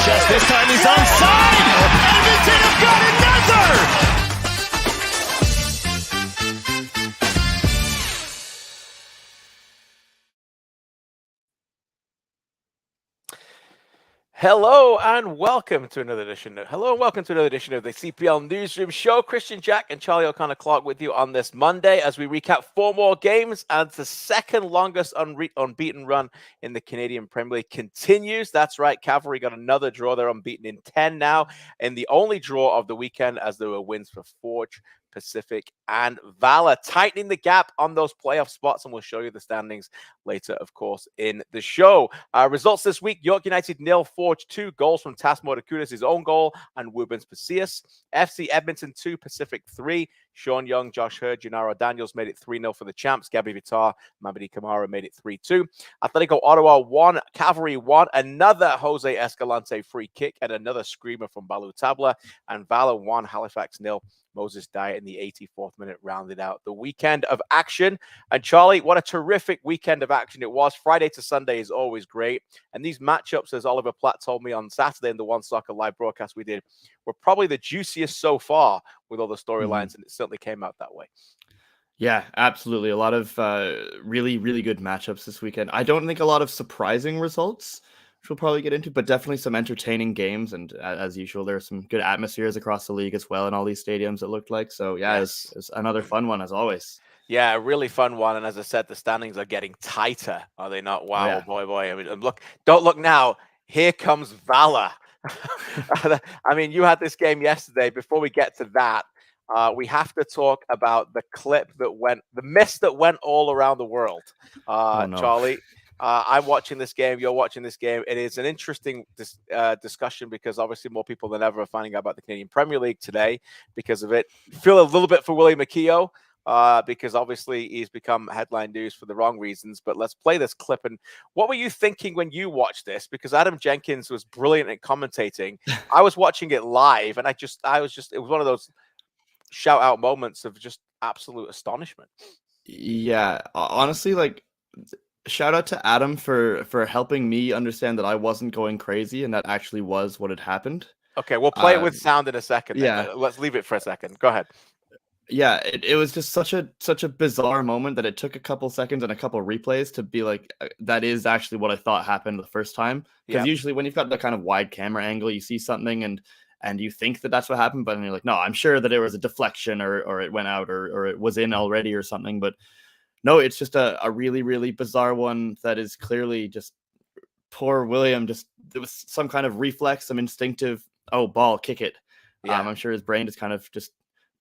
chest. This time he's onside. Edmonton have got another. Hello and welcome to another edition of the CPL Newsroom show. Christian Jack and Charlie O'Connor-Clark with you on this Monday as we recap 4 more games, and the second longest unbeaten run in the Canadian Premier League continues. That's right, Cavalry got another draw. They're unbeaten in 10 now, and the only draw of the weekend as there were wins for Forge, Pacific, and Valor, tightening the gap on those playoff spots, and we'll show you the standings later, of course, in the show. Results this week: York United 0, Forge 2, goals from Tasmo Dakudas, his own goal, and Wubens Pacius. FC Edmonton 2, Pacific 3. Sean Young, Josh Hurd, Gennaro Daniels made it 3-0 for the champs. Gabby Vitar, Mamadi Kamara made it 3-2. Atletico Ottawa 1, Cavalry 1. Another Jose Escalante free kick and another screamer from Balu Tabla. And Valor 1, Halifax 0. Moses Dyer in the 84th minute rounded out the weekend of action. And Charlie, what a terrific weekend of action it was. Friday to Sunday is always great. And these matchups, as Oliver Platt told me on Saturday in the One Soccer live broadcast we did, were probably the juiciest so far with all the storylines, and it certainly came out that way. Yeah, absolutely. A lot of really, really good matchups this weekend. I don't think a lot of surprising results, which we'll probably get into, but definitely some entertaining games. And as usual, there are some good atmospheres across the league as well in all these stadiums, it looked like. So yeah, yes. It's another fun one as always. Yeah, a really fun one. And as I said, the standings are getting tighter, are they not? Wow, yeah. boy. I mean, don't look now. Here comes Valor. I mean, you had this game yesterday. Before we get to that, we have to talk about the mist that went all around the world. Oh, no. Charlie, I'm watching this game. You're watching this game. It is an interesting discussion because obviously more people than ever are finding out about the Canadian Premier League today because of it. Feel a little bit for Willie McKeough. Because obviously he's become headline news for the wrong reasons. But let's play this clip. And what were you thinking when you watched this? Because Adam Jenkins was brilliant at commentating. I was watching it live, and it was one of those shout out moments of just absolute astonishment. Yeah, honestly, like, shout out to Adam for helping me understand that I wasn't going crazy and that actually was what had happened. Okay, we'll play it with sound in a second. Yeah, let's leave it for a second. Go ahead. Yeah, it was just such a bizarre moment that it took a couple seconds and a couple replays to be like, that is actually what I thought happened the first time. Because usually when you've got the kind of wide camera angle, you see something and you think that that's what happened, but then you're like, no, I'm sure that it was a deflection or it went out or it was in already or something. But no, it's just a really, really bizarre one that is clearly just poor William. Just there was some kind of reflex, some instinctive, ball, kick it. Yeah. I'm sure his brain just kind of just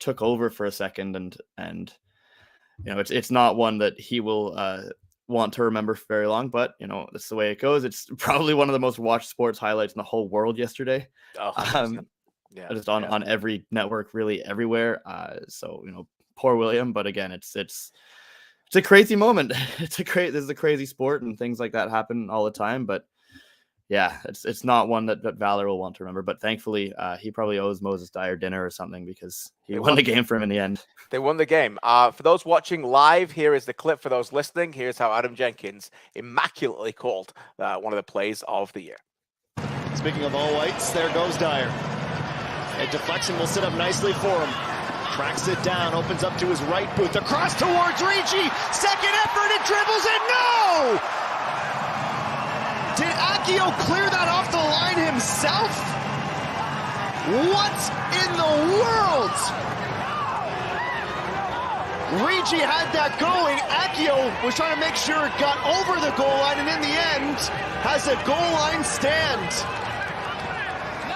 took over for a second, and you know, it's not one that he will want to remember for very long, but you know, that's the way it goes. It's probably one of the most watched sports highlights in the whole world yesterday. Just on every network, really everywhere. So you know, poor William, but again, it's a crazy moment. This is a crazy sport, and things like that happen all the time, but yeah, it's not one that Valor will want to remember, but thankfully he probably owes Moses Dyer dinner or something because he won the game for him in the end. They won the game. For those watching live, here is the clip. For those listening, here's how Adam Jenkins immaculately called one of the plays of the year. Speaking of all whites, there goes Dyer. A deflection will sit up nicely for him. Tracks it down, opens up to his right boot. The cross towards Ricci. Second effort, it dribbles it. No! Did Akio clear that off the line himself? What in the world? Ricci had that going. Akio was trying to make sure it got over the goal line, and in the end, has a goal line stand.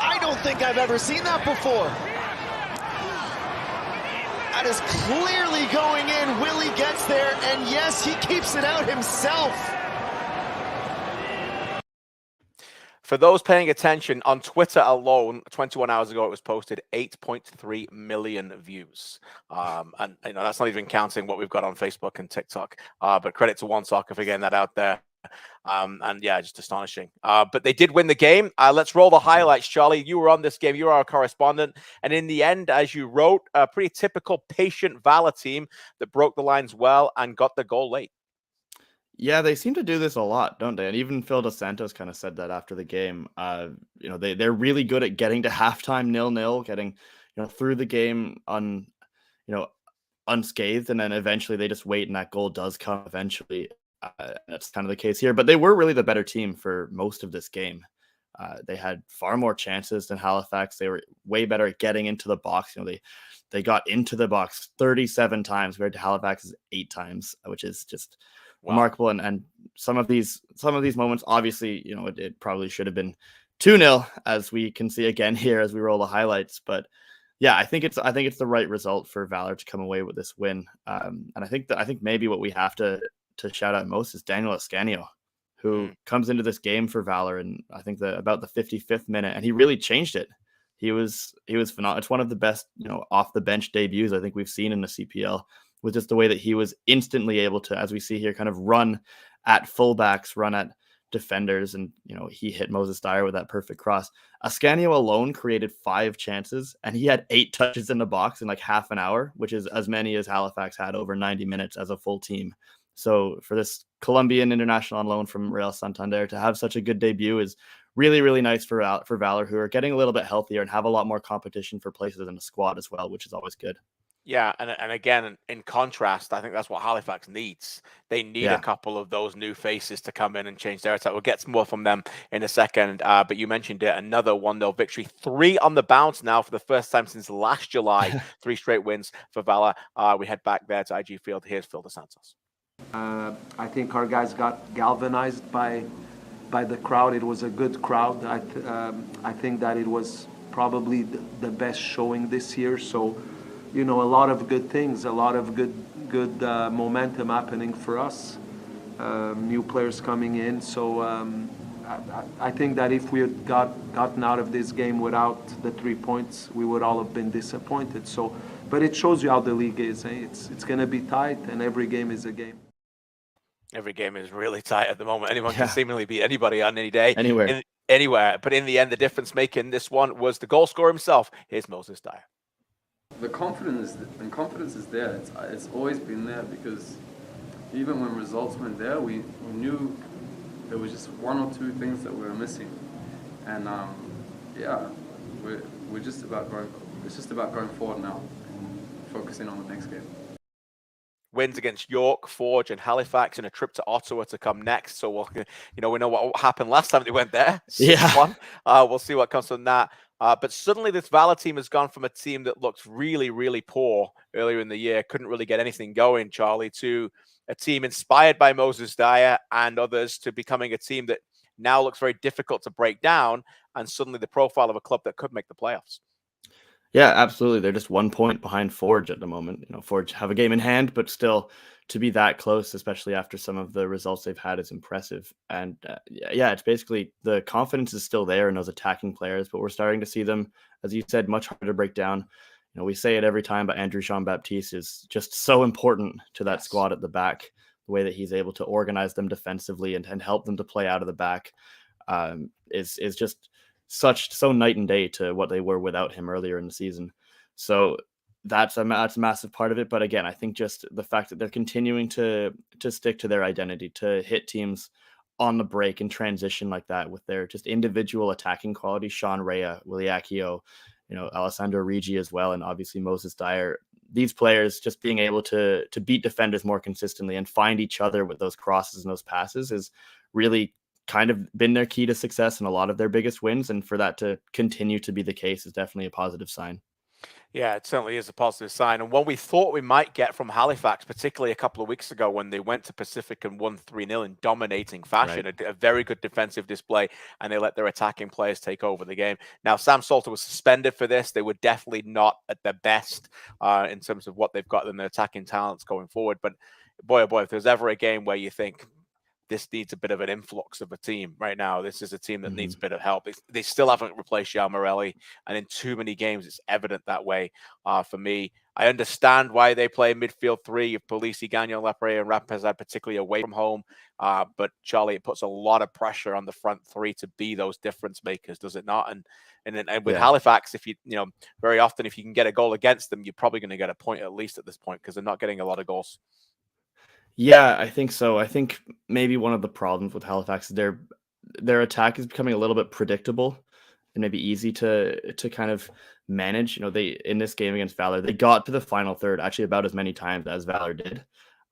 I don't think I've ever seen that before. That is clearly going in. Willie gets there, and yes, he keeps it out himself. For those paying attention, on Twitter alone, 21 hours ago, it was posted 8.3 million views. And you know, that's not even counting what we've got on Facebook and TikTok. But credit to One Soccer for getting that out there. And yeah, just astonishing. But they did win the game. Let's roll the highlights. Charlie, you were on this game. You are our correspondent. And in the end, as you wrote, a pretty typical patient Valor team that broke the lines well and got the goal late. Yeah, they seem to do this a lot, don't they? And even Phil Dos Santos kind of said that after the game. They're really good at getting to halftime 0-0, getting through the game you know unscathed, and then eventually they just wait, and that goal does come eventually. That's kind of the case here. But they were really the better team for most of this game. They had far more chances than Halifax. They were way better at getting into the box. They got into the box 37 times compared to Halifax's 8 times, which is just remarkable. And some of these moments, obviously, it probably should have been 2-0, as we can see again here as we roll the highlights. But yeah, I think it's the right result for Valor to come away with this win. And I think maybe what we have to shout out most is Daniel Ascanio, who comes into this game for Valor, and I think about the 55th minute, and he really changed it. He was phenomenal. It's one of the best, off the bench debuts I think we've seen in the CPL, with just the way that he was instantly able to, as we see here, kind of run at fullbacks, run at defenders, and he hit Moses Dyer with that perfect cross. Ascanio alone created 5 chances, and he had 8 touches in the box in like half an hour, which is as many as Halifax had over 90 minutes as a full team. So for this Colombian international on loan from Real Santander to have such a good debut is really, really nice for Valor, who are getting a little bit healthier and have a lot more competition for places in the squad as well, which is always good. Yeah, and again, in contrast, I think that's what Halifax needs. They need a couple of those new faces to come in and change their attack. We'll get some more from them in a second. But you mentioned it, another 1-0 victory. 3 on the bounce now for the first time since last July. 3 straight wins for Valor. We head back there to IG Field. Here's Phil Dos Santos. I think our guys got galvanized by the crowd. It was a good crowd. I think that it was probably the best showing this year. So, a lot of good things, a lot of good momentum happening for us. New players coming in. So I think that if we had gotten out of this game without the 3 points, we would all have been disappointed. So, but it shows you how the league is. It's going to be tight, and every game is a game. Every game is really tight at the moment. Anyone can seemingly beat anybody on any day. Anywhere. But in the end, the difference making this one was the goal scorer himself. Here's Moses Dyer. The confidence is there. It's always been there, because even when results weren't there, we knew there was just 1 or 2 things that we were missing. And we're just about going. It's just about going forward now, and focusing on the next game. Wins against York, Forge, and Halifax, and a trip to Ottawa to come next. So we know what happened last time they went there. 6-1. We'll see what comes from that. But suddenly this Valor team has gone from a team that looked really, really poor earlier in the year, couldn't really get anything going, Charlie, to a team inspired by Moses Dyer and others, to becoming a team that now looks very difficult to break down, and suddenly the profile of a club that could make the playoffs. Yeah, absolutely. They're just 1 point behind Forge at the moment. Forge have a game in hand, but still to be that close, especially after some of the results they've had, is impressive. And it's basically the confidence is still there in those attacking players, but we're starting to see them, as you said, much harder to break down. We say it every time, but Andrew Jean-Baptiste is just so important to that squad at the back. The way that he's able to organize them defensively and help them to play out of the back is just so night and day to what they were without him earlier in the season. So that's a massive part of it. But again, I think just the fact that they're continuing to stick to their identity, to hit teams on the break and transition like that with their just individual attacking quality. Sean Rea, Willie Akio, Alessandro Rigi as well, and obviously Moses Dyer. These players just being able to beat defenders more consistently and find each other with those crosses and those passes is really kind of been their key to success in a lot of their biggest wins. And for that to continue to be the case is definitely a positive sign. Yeah, it certainly is a positive sign. And what we thought we might get from Halifax, particularly a couple of weeks ago when they went to Pacific and won 3-0 in dominating fashion, a very good defensive display, and they let their attacking players take over the game. Now, Sam Salter was suspended for this. They were definitely not at their best in terms of what they've got in their attacking talents going forward. But boy, oh boy, if there's ever a game where you think, this needs a bit of an influx of a team right now, this is a team that needs a bit of help. They still haven't replaced Jean Morelli, and in too many games, it's evident that way for me. I understand why they play midfield 3 of Polisi, Gagnon, Lepre, and Rapazad, particularly away from home. But Charlie, it puts a lot of pressure on the front 3 to be those difference makers, does it not? And with Halifax, if very often, if you can get a goal against them, you're probably going to get a point at least at this point, because they're not getting a lot of goals. Yeah, I think so. I think maybe one of the problems with Halifax is their attack is becoming a little bit predictable and maybe easy to kind of manage. They in this game against Valor, they got to the final third actually about as many times as Valor did.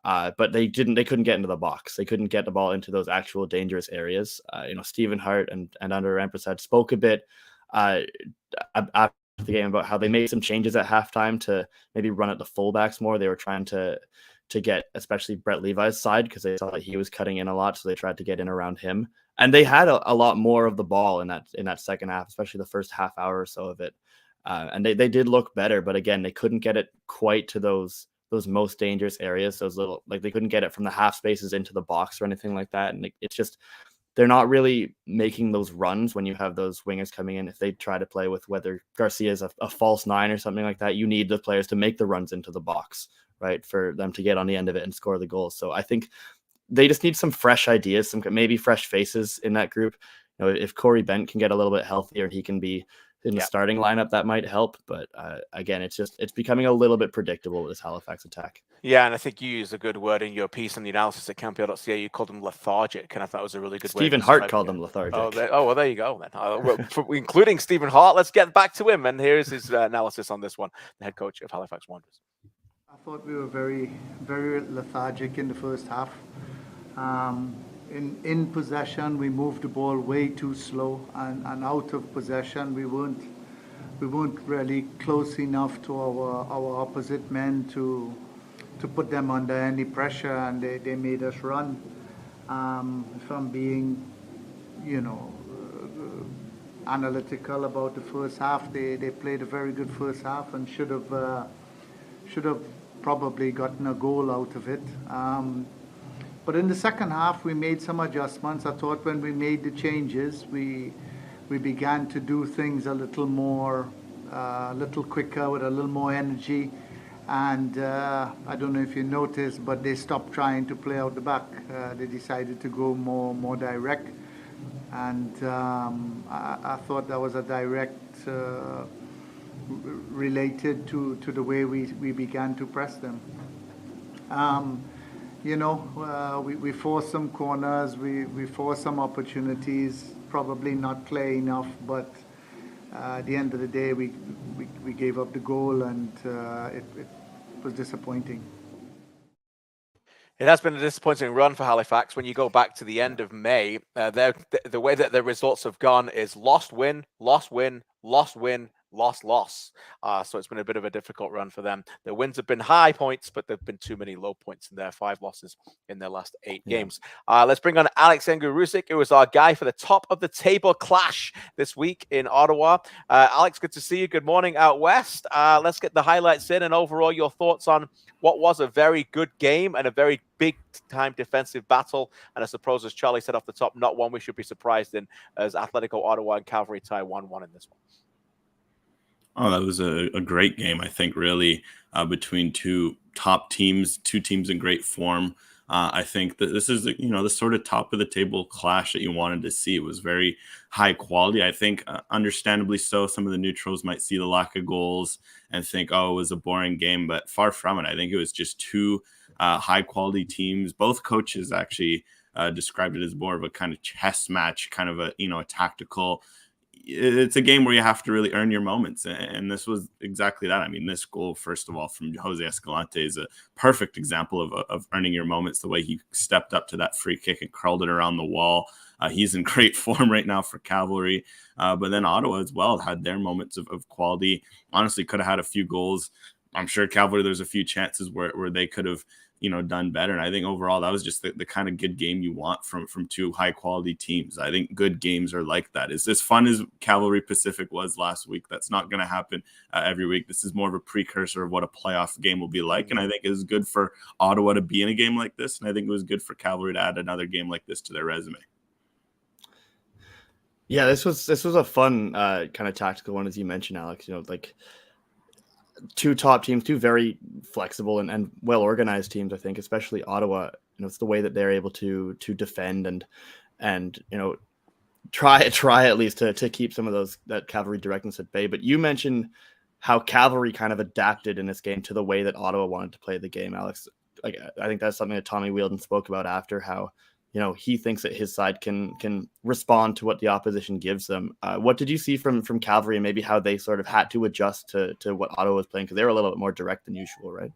But they couldn't get into the box. They couldn't get the ball into those actual dangerous areas. Stephen Hart and Under Empress had spoke a bit after the game about how they made some changes at halftime to maybe run at the fullbacks more. They were trying to get especially Brett Levi's side because they saw that he was cutting in a lot, so they tried to get in around him. And they had a lot more of the ball in that second half, especially the first half hour or so of it. And they did look better, but again, they couldn't get it quite to those most dangerous areas. Those little, like, they couldn't get it from the half spaces into the box or anything like that. And it's just, they're not really making those runs when you have those wingers coming in. If they try to play with whether Garcia is a false nine or something like that, you need the players to make the runs into the box, right, for them to get on the end of it and score the goals. So I think they just need some fresh ideas, some maybe fresh faces in that group. If Corey Bent can get a little bit healthier and he can be in the starting lineup, that might help. But again, it's becoming a little bit predictable with this Halifax attack. Yeah, and I think you used a good word in your piece on the analysis at CanPL.ca. You called them lethargic, and I thought it was a really good word. Stephen Hart called them lethargic. Well, there you go then. Including Stephen Hart. Let's get back to him, and here's his analysis on this one, the head coach of Halifax Wanderers. I thought we were very, very lethargic in the first half. In possession, we moved the ball way too slow, and out of possession, we weren't really close enough to our opposite men to put them under any pressure, and they made us run. If I'm being, analytical about the first half, they played a very good first half and should have probably gotten a goal out of it. But in the second half, we made some adjustments. I thought when we made the changes, we began to do things a little more, a little quicker, with a little more energy. And I don't know if you noticed, but they stopped trying to play out the back. They decided to go more direct. And I thought that was a direct related to the way we began to press them. We forced some corners, we forced some opportunities, probably not clear enough, but at the end of the day, we gave up the goal, and it was disappointing. It has been a disappointing run for Halifax. When you go back to the end of May, the way that their results have gone is lost, win, lost, win, lost, win, loss. So it's been a bit of a difficult run for them. Their wins have been high points, but there have been too many low points in their 5 losses in their last 8 games. Let's bring on Alex Ngurusic, who is our guy for the top of the table clash this week in Ottawa. Alex, good to see you. Good morning out west. Let's get the highlights in, and overall your thoughts on what was a very good game and a very big time defensive battle. And I suppose, as Charlie said off the top, not one we should be surprised in, as Atletico Ottawa and Cavalry tie 1-1 in this one. Oh, that was a great game, I think, really, between two top teams, two teams in great form. I think that this is, the sort of top of the table clash that you wanted to see. It was very high quality. I think, understandably so, some of the neutrals might see the lack of goals and think, oh, it was a boring game, but far from it. I think it was just two high quality teams. Both coaches actually described it as more of a kind of chess match, kind of a tactical. It's a game where you have to really earn your moments. And this was exactly that. I mean, this goal, first of all, from Jose Escalante is a perfect example of earning your moments, the way he stepped up to that free kick and curled it around the wall. He's in great form right now for Cavalry. But then Ottawa as well had their moments of quality. Honestly, could have had a few goals. I'm sure Cavalry, there's a few chances where they could have done better. And I think overall that was just the kind of good game you want from two high quality teams. I think good games are like that. It's as fun as Cavalry Pacific was last week. That's not going to happen every week. This is more of a precursor of what a playoff game will be like. And I think it was good for Ottawa to be in a game like this. And I think it was good for Cavalry to add another game like this to their resume. Yeah, this was a fun kind of tactical one, as you mentioned, Alex. Two top teams, two very flexible and well-organized teams, I think, especially Ottawa. It's the way that they're able to defend and try at least to keep some of that Cavalry directness at bay. But you mentioned how Cavalry kind of adapted in this game to the way that Ottawa wanted to play the game, Alex. like, I think that's something that Tommy Wheeldon spoke about after, how, you know, he thinks that his side can respond to what the opposition gives them. What did you see from Cavalry, and maybe how they sort of had to adjust to what Ottawa was playing? Because they were a little bit more direct than usual, right?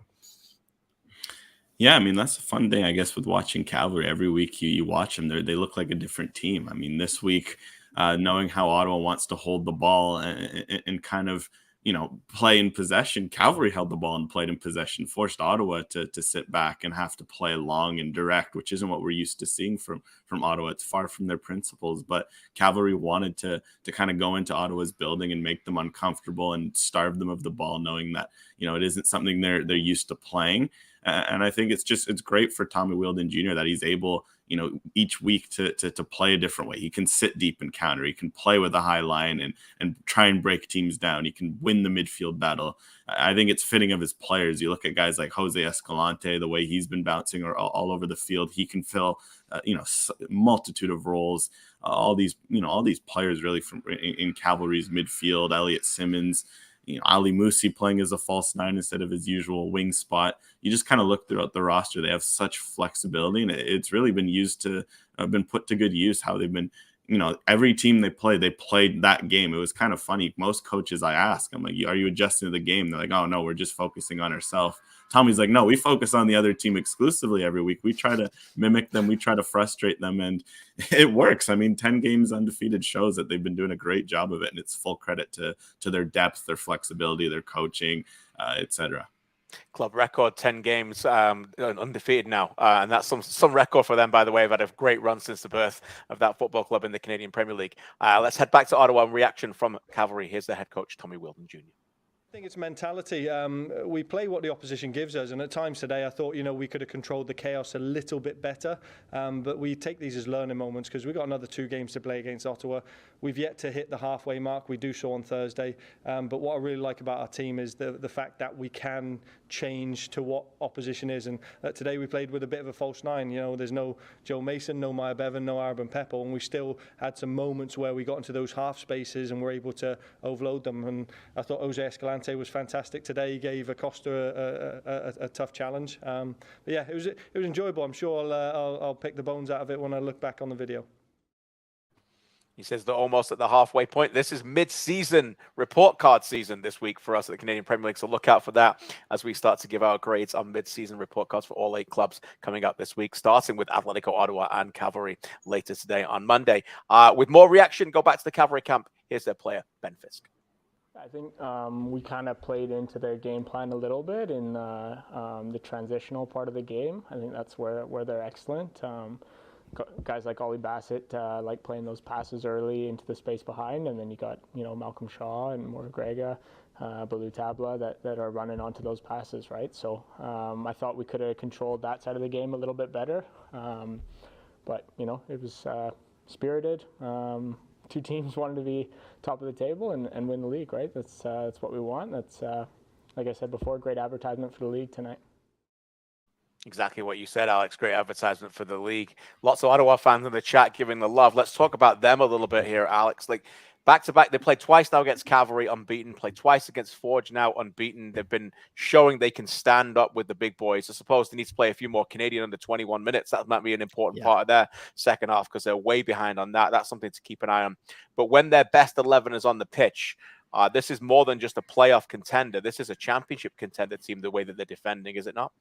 Yeah, I mean, that's a fun thing, I guess, with watching Cavalry. Every week you watch them, they look like a different team. I mean, this week, knowing how Ottawa wants to hold the ball and kind of, you know, play in possession, Cavalry held the ball and played in possession, forced Ottawa to sit back and have to play long and direct, which isn't what we're used to seeing from Ottawa. It's far from their principles, but Cavalry wanted to kind of go into Ottawa's building and make them uncomfortable and starve them of the ball, knowing that, you know, it isn't something they're used to playing. And I think it's great for Tommy Wheeldon Jr. that he's able, you know, each week to play a different way. He can sit deep and counter. He can play with a high line and try and break teams down. He can win the midfield battle. I think it's fitting of his players. You look at guys like Jose Escalante, the way he's been bouncing or all over the field. He can fill, you know, multitude of roles. All these players really from in Cavalry's midfield. Elliot Simmons, you know, Ali Musi playing as a false nine instead of his usual wing spot. You just kind of look throughout the roster. They have such flexibility, and it's really been been put to good use. How they've been, you know, every team they played that game. It was kind of funny. Most coaches I ask, I'm like, are you adjusting to the game? They're like, oh no, we're just focusing on ourselves. Tommy's like, no, we focus on the other team exclusively every week. We try to mimic them. We try to frustrate them, and it works. I mean, 10 games undefeated shows that they've been doing a great job of it, and it's full credit to their depth, their flexibility, their coaching, etc. Club record 10 games undefeated now, and that's some record for them, by the way. They've had a great run since the birth of that football club in the Canadian Premier League. Let's head back to Ottawa and reaction from Cavalry. Here's the head coach, Tommy Wheeldon Jr. I think it's mentality. We play what the opposition gives us, and at times today I thought, you know, we could have controlled the chaos a little bit better, but we take these as learning moments because we've got another 2 games to play against Ottawa. We've yet to hit the halfway mark. We do so on Thursday, but what I really like about our team is the fact that we can change to what opposition is, and today we played with a bit of a false nine. You know, there's no Joe Mason, no Maya Bevan, no Arben Peppo, and we still had some moments where we got into those half spaces and were able to overload them, and I thought Jose Escalante was fantastic today. He gave Acosta a tough challenge. But yeah, it was enjoyable. I'm sure I'll pick the bones out of it when I look back on the video. He says they're almost at the halfway point. This is mid-season report card season this week for us at the Canadian Premier League, so look out for that as we start to give our grades on mid-season report cards for all 8 clubs coming up this week, starting with Atletico Ottawa and Cavalry later today on Monday. With more reaction, go back to the Cavalry camp. Here's their player, Ben Fisk. I think we kind of played into their game plan a little bit in the transitional part of the game. I think that's where they're excellent. Guys like Ollie Bassett like playing those passes early into the space behind, and then you got, you know, Malcolm Shaw and Morgrega, Balou Tabla that are running onto those passes, right? So I thought we could have controlled that side of the game a little bit better, but you know, it was spirited. 2 teams wanted to be top of the table and win the league, right? That's what we want. That's like I said before, great advertisement for the league tonight. Exactly what you said, Alex. Great advertisement for the league. Lots of Ottawa fans in the chat giving the love. Let's talk about them a little bit here, Alex. Like, back-to-back, they played twice now against Cavalry, unbeaten. Played twice against Forge, now unbeaten. They've been showing they can stand up with the big boys. I suppose they need to play a few more Canadian under 21 minutes. That might be an important part of their second half because they're way behind on that. That's something to keep an eye on. But when their best 11 is on the pitch, this is more than just a playoff contender. This is a championship contender team, the way that they're defending, is it not?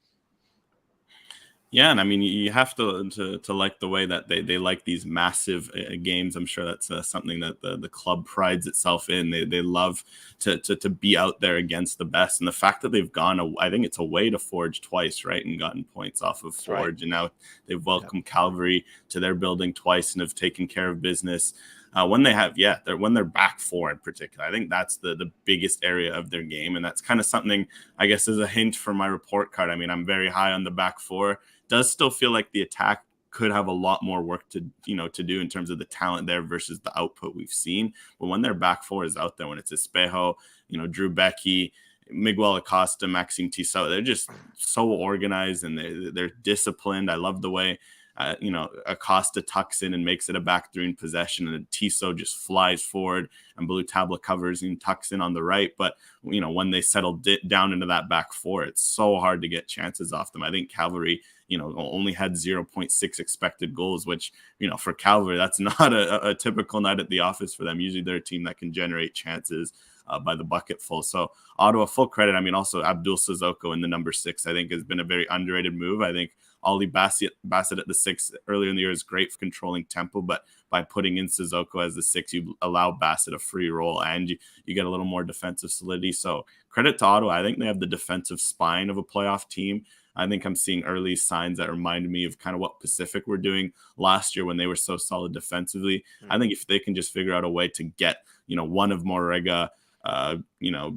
Yeah, and I mean, you have to like the way that they like these massive games. I'm sure that's something that the club prides itself in. They love to be out there against the best. And the fact that they've gone, I think it's away to Forge twice, right, and gotten points off of Forge. Right. And now they've welcomed Cavalry to their building twice and have taken care of business. When they're back 4 in particular, I think that's the biggest area of their game. And that's kind of something, I guess, as a hint for my report card. I mean, I'm very high on the back 4. Does still feel like the attack could have a lot more work to do in terms of the talent there versus the output we've seen. But when their back 4 is out there, when it's Espejo, Drew Becky, Miguel Acosta, Maxime Tissot, they're just so organized and they're disciplined. I love the way Acosta tucks in and makes it a back three in possession, and Tissot just flies forward, and Blue Tabla covers and tucks in on the right. But when they settle down into that back four, it's so hard to get chances off them. I think Cavalry only had 0.6 expected goals, which for Cavalry, that's not a typical night at the office for them. Usually they're a team that can generate chances by the bucketful. So Ottawa, full credit. I mean, also Abdul Sissoko in the number 6, I think has been a very underrated move. I think Ollie Bassett at the 6 earlier in the year is great for controlling tempo, but by putting in Sissoko as the 6, you allow Bassett a free roll and you get a little more defensive solidity. So credit to Ottawa. I think they have the defensive spine of a playoff team. I think I'm seeing early signs that remind me of kind of what Pacific were doing last year when they were so solid defensively. I think if they can just figure out a way to get, one of Morega,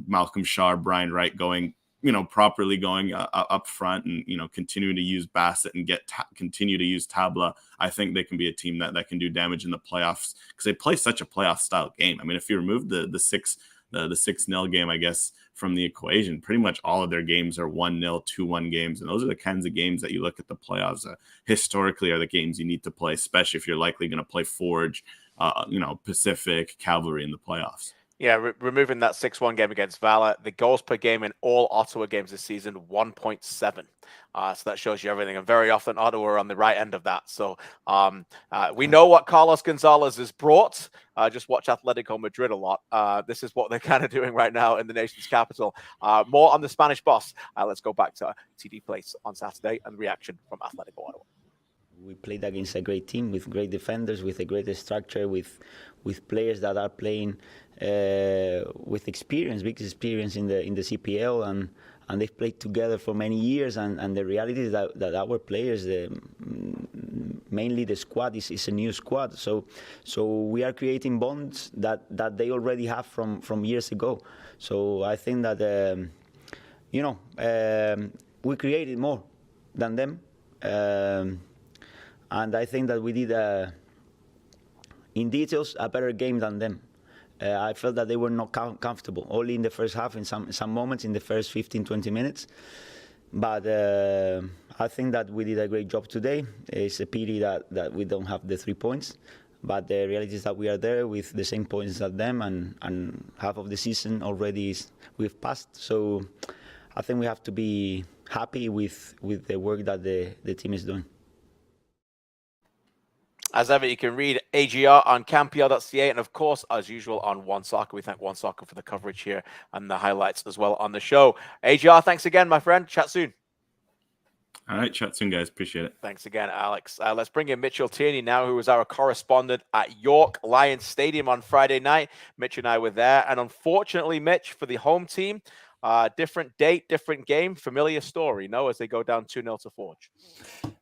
Malcolm Shaw, Brian Wright going, properly going up front and, continue to use Bassett and continue to use Tabla, I think they can be a team that can do damage in the playoffs because they play such a playoff style game. I mean, if you remove the 6-0 game, I guess, from the equation, pretty much all of their games are 1-0, 2-1 games. And those are the kinds of games that you look at the playoffs historically are the games you need to play, especially if you're likely going to play Forge, Pacific, Cavalry in the playoffs. Yeah, removing that 6-1 game against Valor, the goals per game in all Ottawa games this season, 1.7. So that shows you everything. And very often Ottawa are on the right end of that. So we know what Carlos Gonzalez has brought. Just watch Atletico Madrid a lot. This is what they're kind of doing right now in the nation's capital. More on the Spanish boss. Let's go back to TD Place on Saturday and reaction from Atletico Ottawa. We played against a great team with great defenders, with a great structure, with players that are playing with experience, big experience in the CPL, and they've played together for many years. And the reality is that our players, mainly the squad, is a new squad. So we are creating bonds that they already have from years ago. So I think that we created more than them. And I think that we did, in details, a better game than them. I felt that they were not comfortable, only in the first half, in some moments, in the first 15, 20 minutes. But I think that we did a great job today. It's a pity that we don't have the 3 points. But the reality is that we are there with the same points as them, and half of the season already we've passed. So I think we have to be happy with the work that the team is doing. As ever, you can read AGR on CanPL.ca and, of course, as usual, on One Soccer. We thank One Soccer for the coverage here and the highlights as well on the show. AGR, thanks again, my friend. Chat soon. All right, chat soon, guys. Appreciate it. Thanks again, Alex. Let's bring in Mitchell Tierney now, who was our correspondent at York Lions Stadium on Friday night. Mitch and I were there. And unfortunately, Mitch, for the home team, different date, different game, familiar story, as they go down 2-0 to Forge.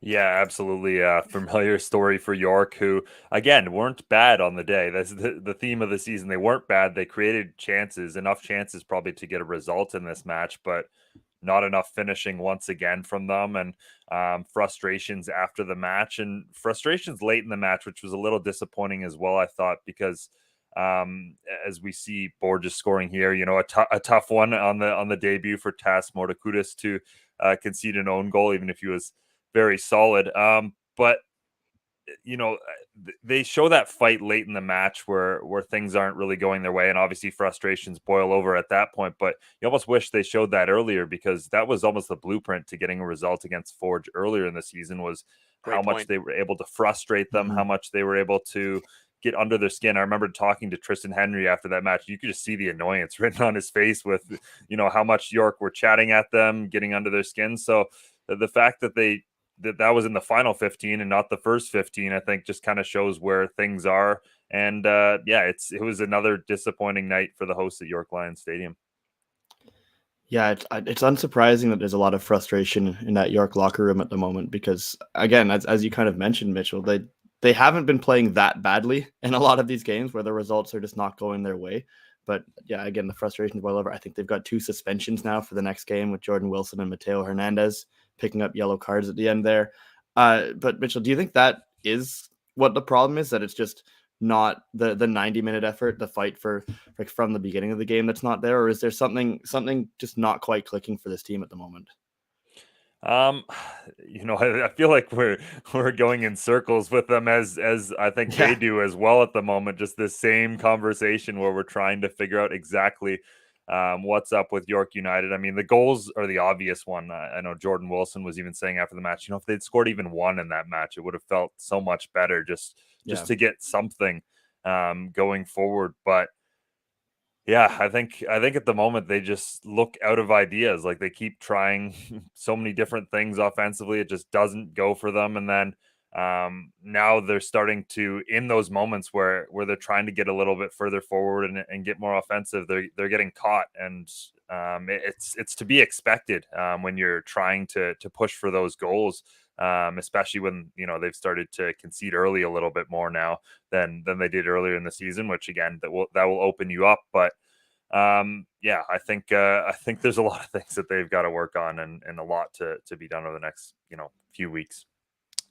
Yeah, absolutely. Familiar story for York, who, again, weren't bad on the day. That's the theme of the season. They weren't bad. They created enough chances probably to get a result in this match, but not enough finishing once again from them, and frustrations after the match, and frustrations late in the match, which was a little disappointing as well, I thought, because as we see Borges scoring here, a tough one on the debut for Tas Mordekudis to concede an own goal, even if he was very solid. But they show that fight late in the match where things aren't really going their way, and obviously frustrations boil over at that point. But you almost wish they showed that earlier, because that was almost the blueprint to getting a result against Forge earlier in the season, was how much they were able to frustrate them, how much they were able to get under their skin. I remember talking to Tristan Henry after that match. You could just see the annoyance written on his face with, how much York were chatting at them, getting under their skin. So the fact that that was in the final 15 and not the first 15, I think just kind of shows where things are. And it was another disappointing night for the hosts at York Lions Stadium. Yeah, it's unsurprising that there's a lot of frustration in that York locker room at the moment, because, again, as you kind of mentioned, Mitchell, they haven't been playing that badly in a lot of these games where the results are just not going their way. But yeah, again, the frustrations boil over. I think they've got 2 suspensions now for the next game, with Jordan Wilson and Mateo Hernandez picking up yellow cards at the end there. But Mitchell, do you think that is what the problem is? That it's just not the 90-minute effort, the fight for from the beginning of the game that's not there? Or is there something just not quite clicking for this team at the moment? I feel like we're going in circles with them as I think they do as well at the moment. Just this same conversation where we're trying to figure out exactly what's up with York United. I mean, the goals are the obvious one. I know Jordan Wilson was even saying after the match, if they'd scored even one in that match, it would have felt so much better just to get something going forward. But yeah, I think at the moment they just look out of ideas. Like they keep trying so many different things offensively, it just doesn't go for them. And then now they're starting to, in those moments where they're trying to get a little bit further forward and get more offensive, they're getting caught. And it's to be expected when you're trying to push for those goals. Especially when they've started to concede early a little bit more now than they did earlier in the season, which again that will open you up. But I think there's a lot of things that they've got to work on and a lot to be done over the next few weeks.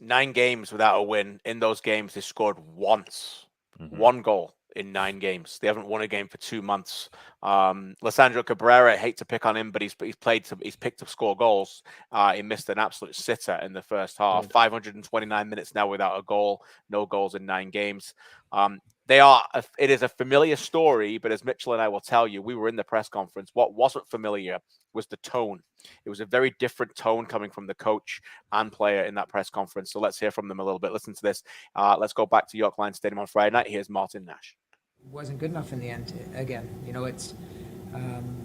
9 games without a win. In those games, they scored once, 1 goal in 9 games. They haven't won a game for 2 months. Lissandro Cabrera, I hate to pick on him, but he's picked up score goals. He missed an absolute sitter in the first half. 529 minutes now without a goal. No goals in 9 games. It is a familiar story, but as Mitchell and I will tell you, we were in the press conference. What wasn't familiar was the tone. It was a very different tone coming from the coach and player in that press conference. So let's hear from them a little bit. Listen to this. Let's go back to York Lions Stadium on Friday night. Here's Martin Nash. Wasn't good enough in the end. Again, it's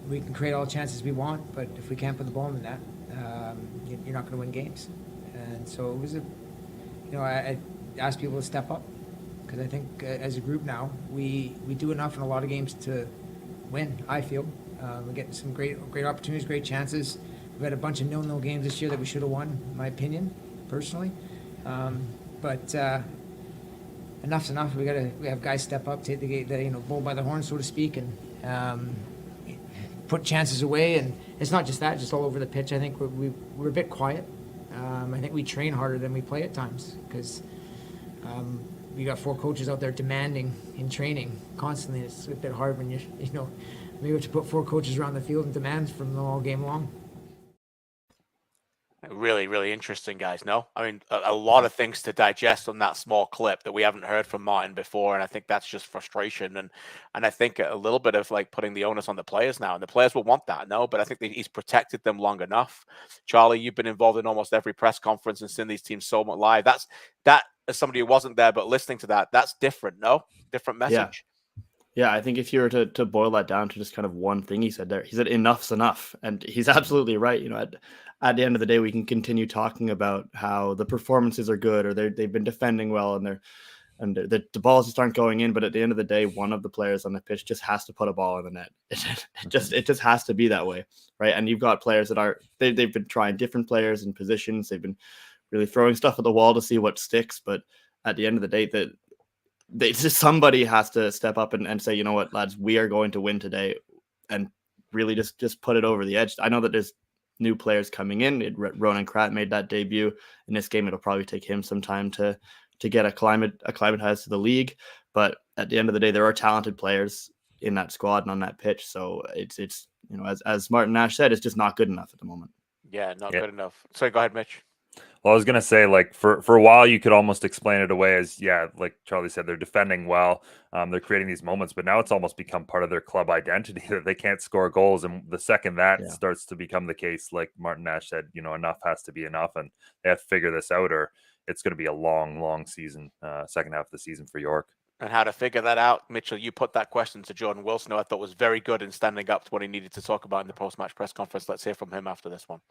we can create all the chances we want, but if we can't put the ball in the net, you're not going to win games. And so it was I asked people to step up because I think as a group now we do enough in a lot of games to win. I feel we're getting some great opportunities, great chances. We've had a bunch of 0-0 games this year that we should have won, in my opinion, personally. But enough's enough. We have guys step up, take the bull by the horn, so to speak, and put chances away. And it's not just that, just all over the pitch. I think we're a bit quiet. I think we train harder than we play at times because we got 4 coaches out there demanding in training constantly. It's a bit hard when we have to put 4 coaches around the field and demand from them all game long. Really, really interesting, guys. No, I mean, a lot of things to digest on that small clip that we haven't heard from Martin before, and I think that's just frustration, and I think a little bit of like putting the onus on the players now, and the players will want that, no, but I think that he's protected them long enough. Charlie, you've been involved in almost every press conference and seen these teams so much live. That as somebody who wasn't there but listening to that's different, no? Different message. Yeah, I think if you were to boil that down to just kind of one thing he said there, he said enough's enough, and he's absolutely right. At the end of the day, we can continue talking about how the performances are good or they've been defending well and the balls just aren't going in. But at the end of the day, one of the players on the pitch just has to put a ball in the net. It just has to be that way, right? And you've got players that they've been trying different players in positions. They've been really throwing stuff at the wall to see what sticks. But at the end of the day, somebody has to step up and say, you know what, lads, we are going to win today, and really just put it over the edge. I know that there's new players coming in. Ronan Kratt made that debut in this game. It'll probably take him some time to get acclimatized to the league. But at the end of the day, there are talented players in that squad and on that pitch. So it's as Martin Nash said, it's just not good enough at the moment. Yeah, not good enough. So go ahead, Mitch. Well, I was going to say, like, for a while, you could almost explain it away as, like Charlie said, they're defending well. They're creating these moments, but now it's almost become part of their club identity that they can't score goals. And the second that starts to become the case, like Martin Nash said, enough has to be enough, and they have to figure this out, or it's going to be a long, long season, second half of the season for York. And how to figure that out, Mitchell, you put that question to Jordan Wilson, who I thought was very good in standing up to what he needed to talk about in the post-match press conference. Let's hear from him after this one.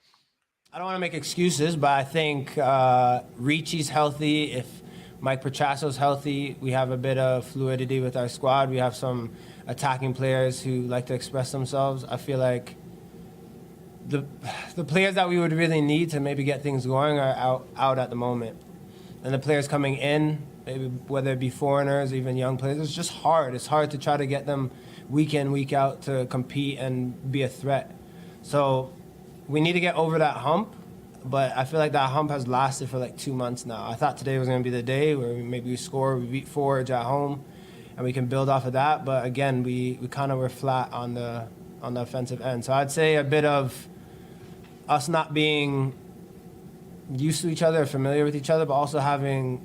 I don't want to make excuses, but I think Ricci's healthy. If Mike Petrasso's healthy, we have a bit of fluidity with our squad. We have some attacking players who like to express themselves. I feel like the players that we would really need to maybe get things going are out at the moment. And the players coming in, maybe whether it be foreigners or even young players, it's just hard. It's hard to try to get them week in, week out to compete and be a threat. So we need to get over that hump, but I feel like that hump has lasted for like 2 months now. I thought today was going to be the day where maybe we beat Forge at home, and we can build off of that. But again, we kind of were flat on the offensive end. So I'd say a bit of us not being used to each other, familiar with each other, but also having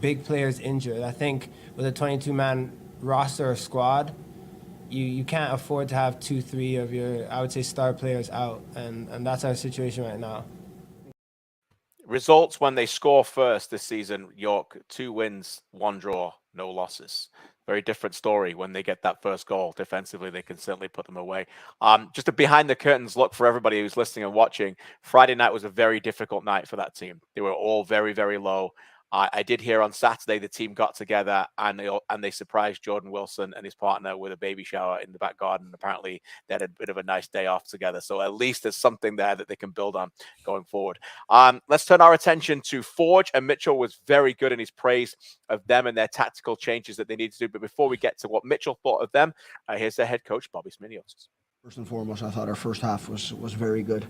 big players injured. I think with a 22-man roster or squad, you can't afford to have 2-3 of your, I would say, star players out, and that's our situation right now. Results when they score first this season, York, 2 wins, 1 draw, no losses. Very different story when they get that first goal. Defensively, they can certainly put them away. Just a behind the curtains look for everybody who's listening and watching. Friday night was a very difficult night for that team. They were all very, very low. I did hear on Saturday the team got together and they surprised Jordan Wilson and his partner with a baby shower in the back garden. Apparently, they had a bit of a nice day off together. So at least there's something there that they can build on going forward. Let's turn our attention to Forge. And Mitchell was very good in his praise of them and their tactical changes that they need to do. But before we get to what Mitchell thought of them, here's their head coach, Bobby Sminiotis. First and foremost, I thought our first half was very good.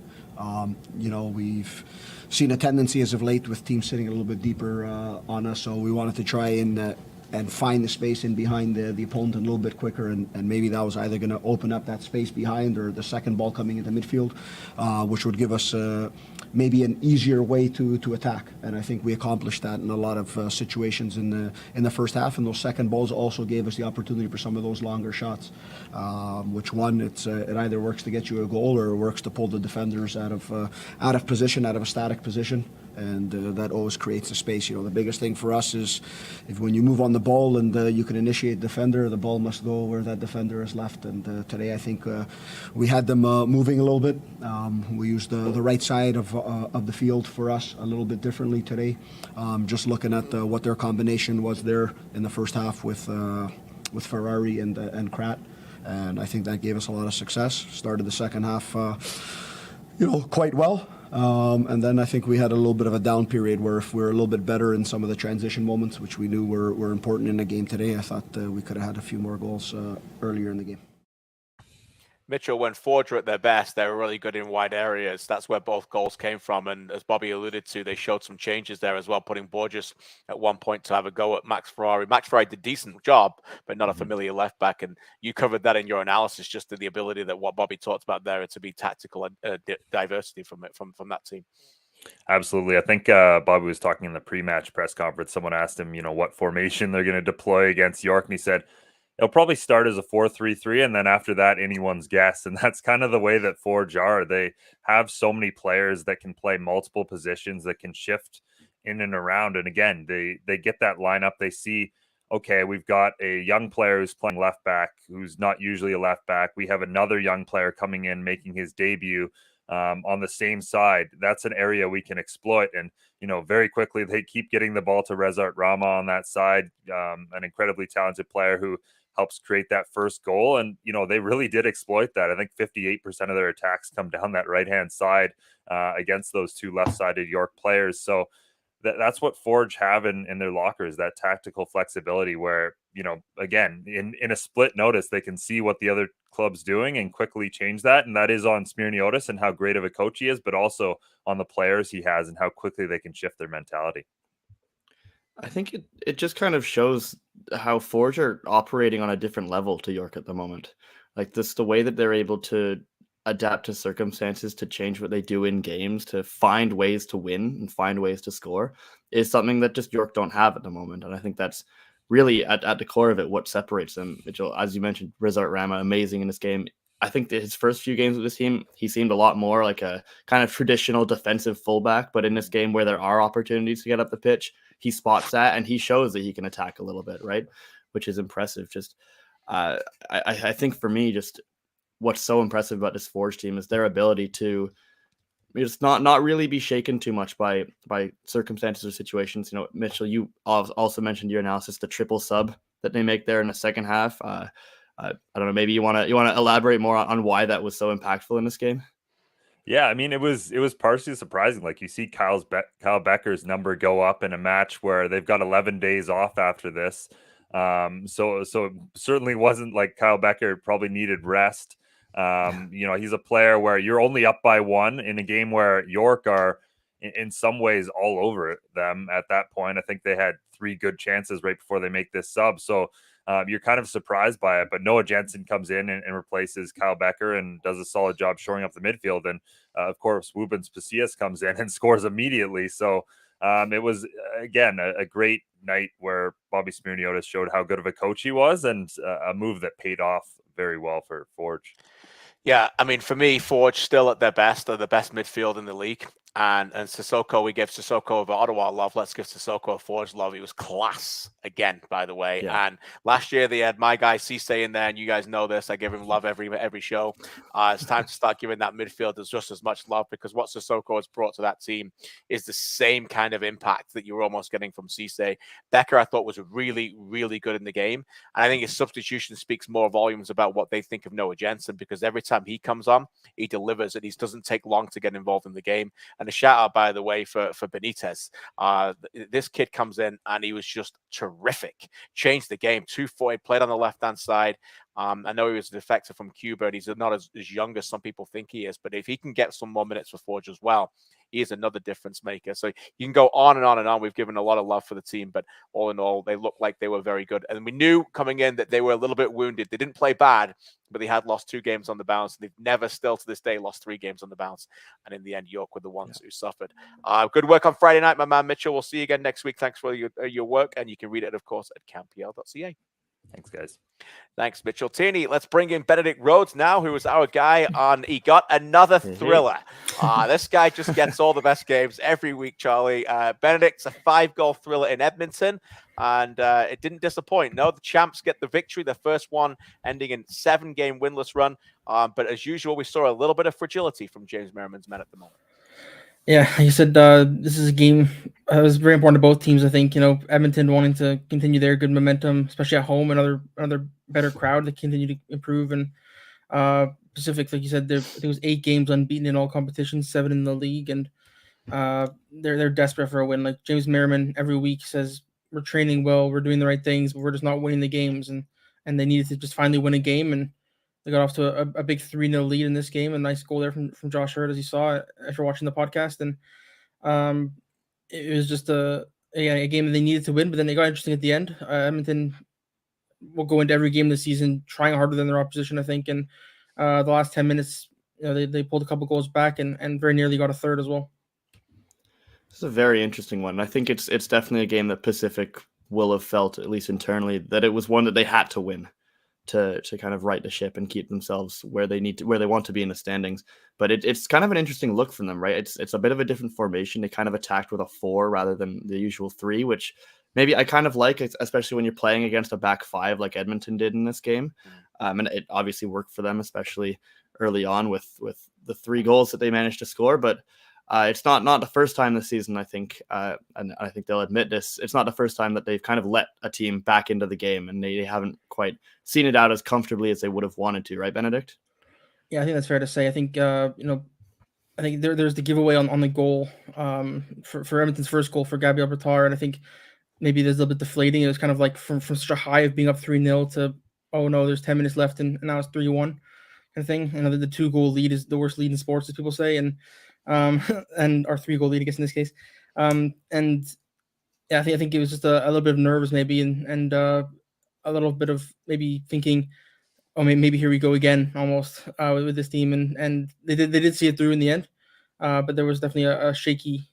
We've seen a tendency as of late with teams sitting a little bit deeper on us, so we wanted to try and find the space in behind the opponent a little bit quicker, and maybe that was either going to open up that space behind or the second ball coming into midfield, which would give us maybe an easier way to attack. And I think we accomplished that in a lot of situations in the first half, and those second balls also gave us the opportunity for some of those longer shots, which it either works to get you a goal or it works to pull the defenders out of position, out of a static position. And that always creates a space. The biggest thing for us is when you move on the ball and you can initiate defender, the ball must go where that defender is left. And today I think we had them moving a little bit. We used the right side of the field for us a little bit differently today. Just looking at what their combination was there in the first half with Ferrari and Krat. And I think that gave us a lot of success. Started the second half, quite well. And then I think we had a little bit of a down period where if we were a little bit better in some of the transition moments, which we knew were important in the game today, I thought we could have had a few more goals earlier in the game. Mitchell, when Forge were at their best, they were really good in wide areas. That's where both goals came from. And as Bobby alluded to, they showed some changes there as well, putting Borges at one point to have a go at Max Ferrari. Max Ferrari did a decent job, but not a familiar left back. And you covered that in your analysis, just the ability that what Bobby talked about there to be tactical diversity from that team. Absolutely. I think Bobby was talking in the pre-match press conference. Someone asked him, what formation they're going to deploy against York. And he said, it'll probably start as a 4-3-3, and then after that, anyone's guess. And that's kind of the way that Forge are. They have so many players that can play multiple positions, that can shift in and around. And again, they get that lineup. They see, okay, we've got a young player who's playing left back, who's not usually a left back. We have another young player coming in, making his debut on the same side. That's an area we can exploit. And, very quickly, they keep getting the ball to Rezart Rama on that side, an incredibly talented player who helps create that first goal. And, they really did exploit that. I think 58% of their attacks come down that right-hand side against those two left-sided York players. So that's what Forge have in their lockers, that tactical flexibility where, again, in a split notice, they can see what the other club's doing and quickly change that. And that is on Smirniotis and how great of a coach he is, but also on the players he has and how quickly they can shift their mentality. I think it just kind of shows how Forge are operating on a different level to York at the moment. Like the way that they're able to adapt to circumstances, to change what they do in games, to find ways to win and find ways to score is something that just York don't have at the moment. And I think that's really at the core of it, what separates them. Mitchell, as you mentioned, Rezart Rama, amazing in this game. I think that his first few games with this team, he seemed a lot more like a kind of traditional defensive fullback. But in this game where there are opportunities to get up the pitch, he spots that and he shows that he can attack a little bit, right? Which is impressive. Just I think for me, just what's so impressive about this Forge team is their ability to just not really be shaken too much by circumstances or situations. Mitchell, you also mentioned your analysis, the triple sub that they make there in the second half. I don't know, maybe you want to elaborate more on why that was so impactful in this game? Yeah, I mean, it was partially surprising. Like you see Kyle Becker's number go up in a match where they've got 11 days off after this. So it certainly wasn't like Kyle Becker probably needed rest. He's a player where you're only up by 1 in a game where York are in some ways all over them at that point. I think they had 3 good chances right before they make this sub. So you're kind of surprised by it, but Noah Jensen comes in and replaces Kyle Becker and does a solid job shoring up the midfield. And of course, Wubens Pasillas comes in and scores immediately. So it was, again, a great night where Bobby Smirniotis showed how good of a coach he was, and a move that paid off very well for Forge. Yeah, I mean, for me, Forge still at their best. They're the best midfield in the league. And Sissoko, we give Sissoko of Ottawa love. Let's give Sissoko of Forge love. He was class again, by the way. Yeah. And last year they had my guy Cisse in there, and you guys know this. I give him love every show. It's time to start giving that midfield just as much love, because what Sissoko has brought to that team is the same kind of impact that you're almost getting from Cisse. Becker, I thought, was really, really good in the game. And I think his substitution speaks more volumes about what they think of Noah Jensen, because every time he comes on, he delivers, and he doesn't take long to get involved in the game. And a shout out, by the way, for Benitez. This kid comes in and he was just terrific. Changed the game. 2-4, played on the left-hand side. I know he was a defector from Cuba, and he's not as young as some people think he is. But if he can get some more minutes for Forge as well, he is another difference maker. So you can go on and on and on. We've given a lot of love for the team, but all in all, they looked like they were very good. And we knew coming in that they were a little bit wounded. They didn't play bad, but they had lost 2 games on the bounce. They've never, still to this day, lost 3 games on the bounce. And in the end, York were the ones who suffered. Good work on Friday night, my man Mitchell. We'll see you again next week. Thanks for your work. And you can read it, of course, at canpl.ca. Thanks, guys. Thanks, Mitchell Tierney. Let's bring in Benedict Rhodes now, who was our guy on. He got another thriller. This guy just gets all the best games every week, Charlie. Benedict's a 5-goal thriller in Edmonton, and it didn't disappoint. No, the champs get the victory, the first one ending in 7-game winless run. But as usual, we saw a little bit of fragility from James Merriman's men at the moment. Yeah, like you said, this is a game that was very important to both teams. I think, Edmonton wanting to continue their good momentum, especially at home, another better crowd to continue to improve. And Pacific, like you said, there was 8 games unbeaten in all competitions, 7 in the league, and they're desperate for a win. Like James Merriman every week says, we're training well, we're doing the right things, but we're just not winning the games. And they needed to just finally win a game, and they got off to a big 3-0 lead in this game. A nice goal there from Josh Hurd, as you saw after watching the podcast. And it was just a game that they needed to win, but then they got interesting at the end. Edmonton will go into every game this season trying harder than their opposition, I think. And the last 10 minutes, they pulled a couple goals back and very nearly got a third as well. This is a very interesting one. I think it's definitely a game that Pacific will have felt, at least internally, that it was one that they had to win to kind of right the ship and keep themselves where they want to be in the standings. But it's kind of an interesting look from them, right? It's a bit of a different formation. They kind of attacked with a 4 rather than the usual 3, which maybe I kind of like, especially when you're playing against a back 5 like Edmonton did in this game. And it obviously worked for them, especially early on with the 3 goals that they managed to score. But it's not the first time this season, I think, and I think they'll admit this, it's not the first time that they've kind of let a team back into the game, and they haven't quite seen it out as comfortably as they would have wanted to, right, Benedict? Yeah, I think that's fair to say. I think, I think there's the giveaway on the goal for Edmonton's first goal for Gabriel Bertard, and I think maybe there's a little bit deflating. It was kind of like from such a high of being up 3-0 to, oh no, there's 10 minutes left, and now it's 3-1 kind of thing. The 2-goal lead is the worst lead in sports, as people say, and our 3-goal lead, I guess, in this case. And yeah, I think it was just a little bit of nerves maybe, and a little bit of maybe thinking, oh, maybe here we go again, almost with this team, and they did see it through in the end, but there was definitely a shaky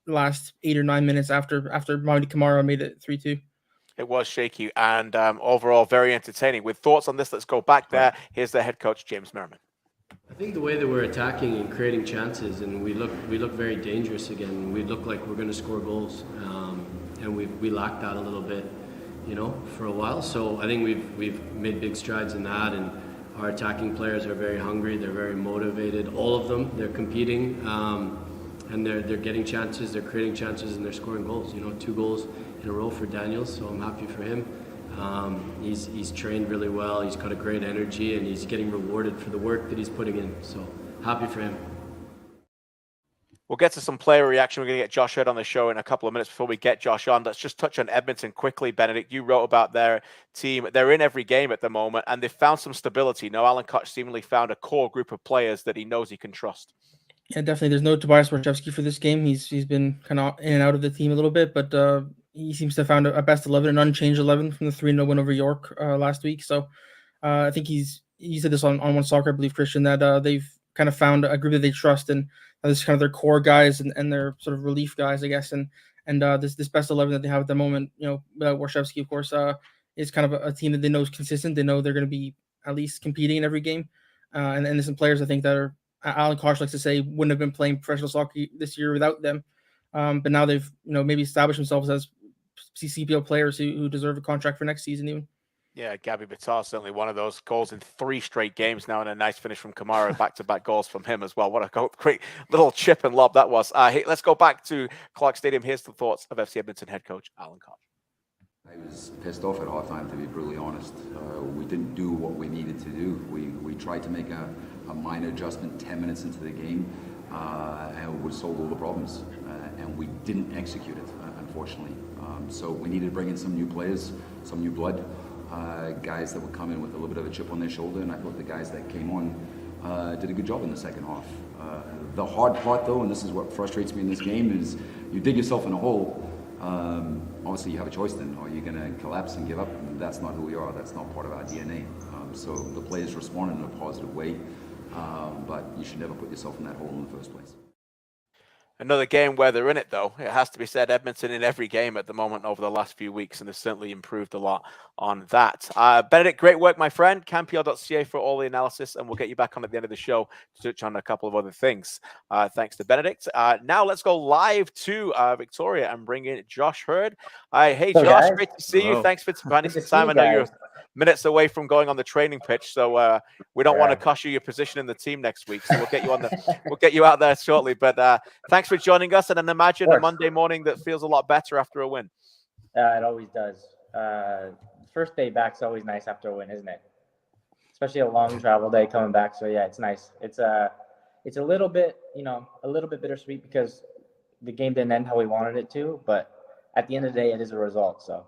last 8 or 9 minutes after Mahmoud Kamara made it 3-2. It was shaky, and overall very entertaining. With thoughts on this, let's go back there. Here's the head coach, James Merriman. I think the way that we're attacking and creating chances, and we look very dangerous again. We look like we're going to score goals, and we lacked that a little bit, for a while. So I think we've made big strides in that, and our attacking players are very hungry. They're very motivated. All of them. They're competing, and they're getting chances. They're creating chances, and they're scoring goals. 2 goals in a row for Daniels. So I'm happy for him. He's trained really well. He's got a great energy, and he's getting rewarded for the work that he's putting in. So happy for him. We'll get to some player reaction. We're going to get Josh Hurd on the show in a couple of minutes. Before we get Josh on, let's just touch on Edmonton quickly. Benedict, you wrote about their team. They're in every game at the moment, and they've found some stability. Now, Alan Koch seemingly found a core group of players that he knows he can trust. Yeah, definitely. There's no Tobias Warszewski for this game. He's been kind of in and out of the team a little bit, but he seems to have found a best 11, an unchanged 11 from the 3-0 win over York last week. So I think he said this on One Soccer, I believe, Christian, that they've kind of found a group that they trust, and this is kind of their core guys and their sort of relief guys, I guess, and this best 11 that they have at the moment, without Warshevsky, of course, is kind of a team that they know is consistent. They know they're going to be at least competing in every game, and there's some players I think that are, Alan Kosh likes to say, wouldn't have been playing professional soccer this year without them, but now they've maybe established themselves as CPL players who deserve a contract for next season even. Yeah, Gabby Bitar, certainly one of those goals in 3 straight games now, and a nice finish from Kamara, back-to-back goals from him as well. What a great little chip and lob that was. Hey, let's go back to Clark Stadium. Here's the thoughts of FC Edmonton head coach Alan Koch. I was pissed off at halftime, to be brutally honest. We didn't do what we needed to do. We tried to make a minor adjustment 10 minutes into the game, and we solved all the problems. And we didn't execute it, unfortunately. So we needed to bring in some new players, some new blood. Guys that would come in with a little bit of a chip on their shoulder, and I thought the guys that came on did a good job in the second half. The hard part, though, and this is what frustrates me in this game, is you dig yourself in a hole. Obviously, you have a choice then. Are you going to collapse and give up? That's not who we are. That's not part of our DNA. So the players responded in a positive way, but you should never put yourself in that hole in the first place. Another game where they're in it, though. It has to be said, Edmonton in every game at the moment over the last few weeks, and they've certainly improved a lot on that. Benedict, great work, my friend. CanPL.ca for all the analysis, and we'll get you back on at the end of the show to touch on a couple of other things. Thanks to Benedict. Now let's go live to Victoria and bring in Josh Hurd. Hey, Josh, guys. great to see you. Thanks for finding some to see time. I you know you're guys. minutes away from going on the training pitch, so we don't want to cost you your position in the team next week. So we'll get you on we'll get you out there shortly. But thanks for joining us, and then imagine a Monday morning that feels a lot better after a win. It always does. First day back's always nice after a win, isn't it? Especially a long travel day coming back. So yeah, it's nice. It's a little bit, a little bit bittersweet because the game didn't end how we wanted it to, but at the end of the day, it is a result. So.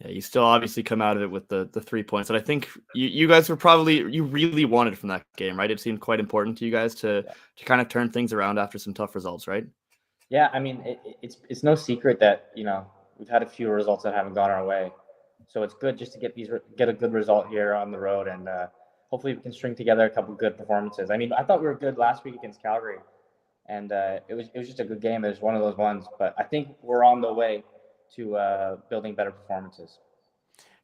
Yeah, you still obviously come out of it with the 3 points. And I think you guys were you really wanted from that game, right? It seemed quite important to you guys to kind of turn things around after some tough results, right? Yeah, I mean, it's no secret that, we've had a few results that haven't gone our way. So it's good just to get a good result here on the road. And hopefully we can string together a couple good performances. I mean, I thought we were good last week against Calgary. And it was just a good game. It was one of those ones. But I think we're on the way to building better performances.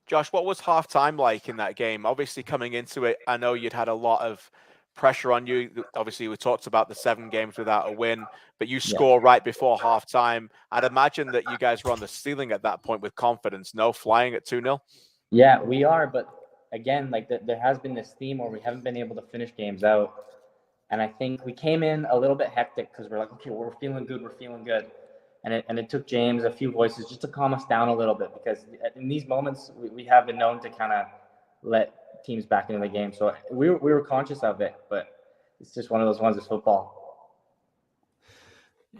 Josh, what was halftime like in that game? Obviously, coming into it, I know you'd had a lot of pressure on you. Obviously, we talked about the 7 games without a win, but you score right before halftime. I'd imagine that you guys were on the ceiling at that point with confidence, no flying at 2-0? Yeah, we are. But again, there has been this theme where we haven't been able to finish games out. And I think we came in a little bit hectic because we're like, okay, we're feeling good. And it took James a few voices just to calm us down a little bit, because in these moments we have been known to kind of let teams back into the game. So we were conscious of it, but it's just one of those ones. It's football.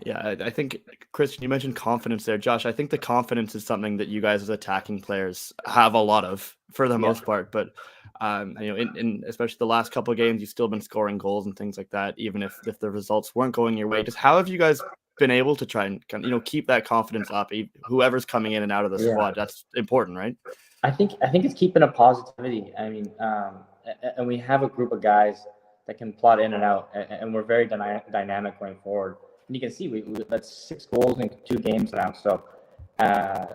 Yeah, I think, Christian, you mentioned confidence there. Josh, I think the confidence is something that you guys as attacking players have a lot of for the most part. But in especially the last couple of games, you've still been scoring goals and things like that, even if the results weren't going your way. Just how have you guys been able to try and keep that confidence up? Whoever's coming in and out of the squad, that's important, right? I think it's keeping a positivity. I mean, and we have a group of guys that can plot in and out, and we're very dynamic going forward. And you can see that's 6 goals in 2 games now. So,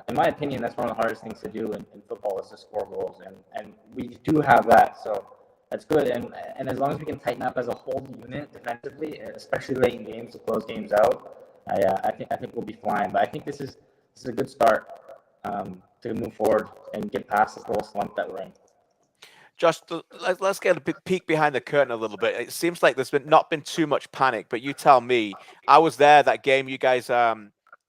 in my opinion, that's one of the hardest things to do in football is to score goals, and we do have that. So that's good. And as long as we can tighten up as a whole unit defensively, especially late in games to close games out, I think we'll be flying. But I think this is a good start to move forward and get past this little slump that we're in. Josh, let's get a peek behind the curtain a little bit. It seems like there's not been too much panic, but you tell me. I was there that game. You guys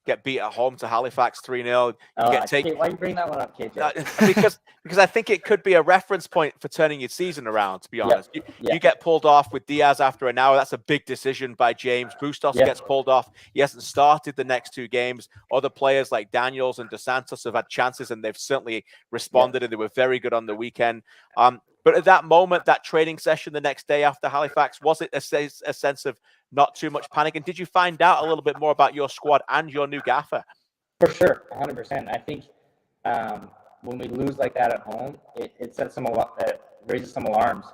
get beat at home to Halifax 3-0. Why you bring that one up, KJ? because I think it could be a reference point for turning your season around, to be honest. You get pulled off with Diaz after an hour. That's a big decision by James. Bustos gets pulled off. He hasn't started the next 2 games. Other players like Daniels and DeSantos have had chances, and they've certainly responded, and they were very good on the weekend. But at that moment, that training session the next day after Halifax, was it a sense of not too much panic? And did you find out a little bit more about your squad and your new gaffer? For sure, 100%. I think when we lose like that at home, it sets it raises some alarms.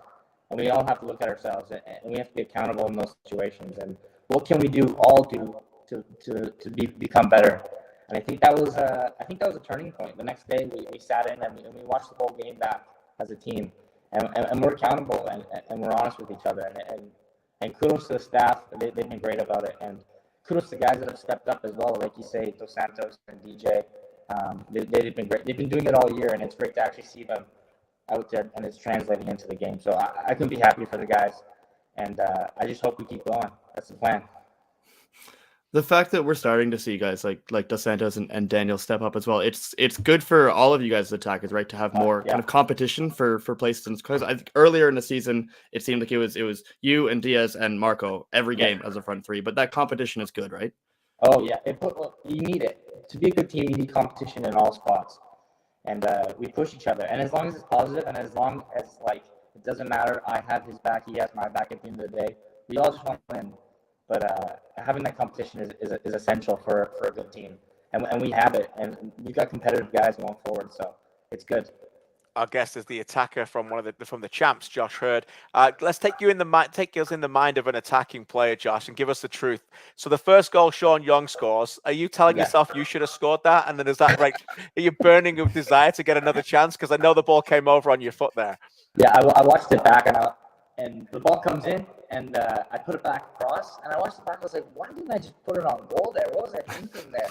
And we all have to look at ourselves, and we have to be accountable in those situations. And what can we all do to become better? And I think that was a turning point. The next day, we sat in and we watched the whole game back as a team, and we're accountable and we're honest with each other. And kudos to the staff; they've been great about it. And kudos to guys that have stepped up as well, like you say, Dos Santos and DJ. They've been great. They've been doing it all year, and it's great to actually see them out there, and it's translating into the game. So I couldn't be happier for the guys, and I just hope we keep going. That's the plan. The fact that we're starting to see guys like Dos Santos and Daniel step up as well, it's good for all of you guys as attackers, right? To have more kind of competition for places. Because I think earlier in the season, it seemed like it was you and Diaz and Marco every game as a front three, but that competition is good, right? Oh yeah, you need it to be a good team. You need competition in all spots, and we push each other. And as long as it's positive, and as long as like it doesn't matter, I have his back, he has my back. At the end of the day, we all just want to win. But having that competition is essential for a good team, and we have it, and we've got competitive guys going forward, so it's good. Our guest is the attacker from the champs, Josh Hurd. Let's take us in the mind of an attacking player, Josh, and give us the truth. So the first goal Sean Young scores, are you telling yourself you should have scored that? And then is that right? Are you burning with desire to get another chance? Because I know the ball came over on your foot there. Yeah, I watched it back, and the ball comes in, and I put it back across, and I watched it back. I was like, why didn't I just put it on goal there? What was I thinking there?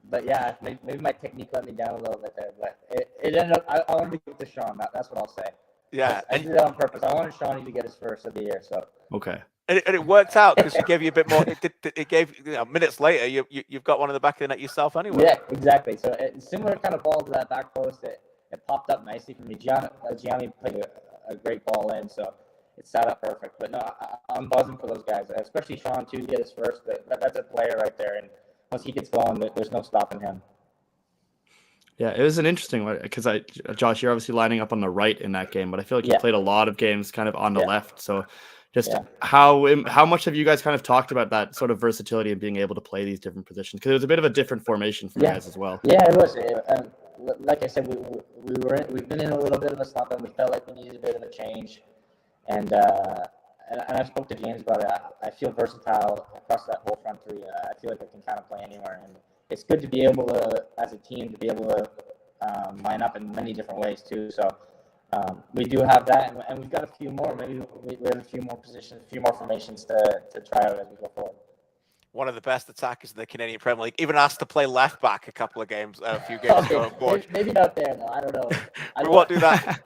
But yeah, maybe my technique let me down a little bit there. But it ended up, I wanted to give it to Sean. That's what I'll say. Yeah. I did it on purpose. I wanted Shawnee to get his first of the year. So okay. And it worked out because it gave you a bit more. It gave minutes later, you've got one in the back of the net yourself anyway. Yeah, exactly. So similar kind of ball to that back post. It popped up nicely for me. Gianni played a great ball in, so it sat up perfect. But no, I'm buzzing for those guys, especially Sean too, to get his first. That's a player right there, and once he gets going, there's no stopping him. Yeah, it was an interesting one because Josh, you're obviously lining up on the right in that game, but I feel like you played a lot of games kind of on the left. So just how much have you guys kind of talked about that sort of versatility and being able to play these different positions? Because it was a bit of a different formation for you guys as well. Yeah, it was. Like I said, we've been in a little bit of a slump, and we felt like we needed a bit of a change. And I spoke to James about it. I feel versatile across that whole front three. I feel like I can kind of play anywhere, and it's good to be able to, as a team, to be able to line up in many different ways too. So we do have that, and we've got a few more. Maybe we have a few more positions, a few more formations to try out as we go forward. One of the best attackers in the Canadian Premier League. Even asked to play left back a few games ago. Maybe not there, though. I don't know. We won't do that.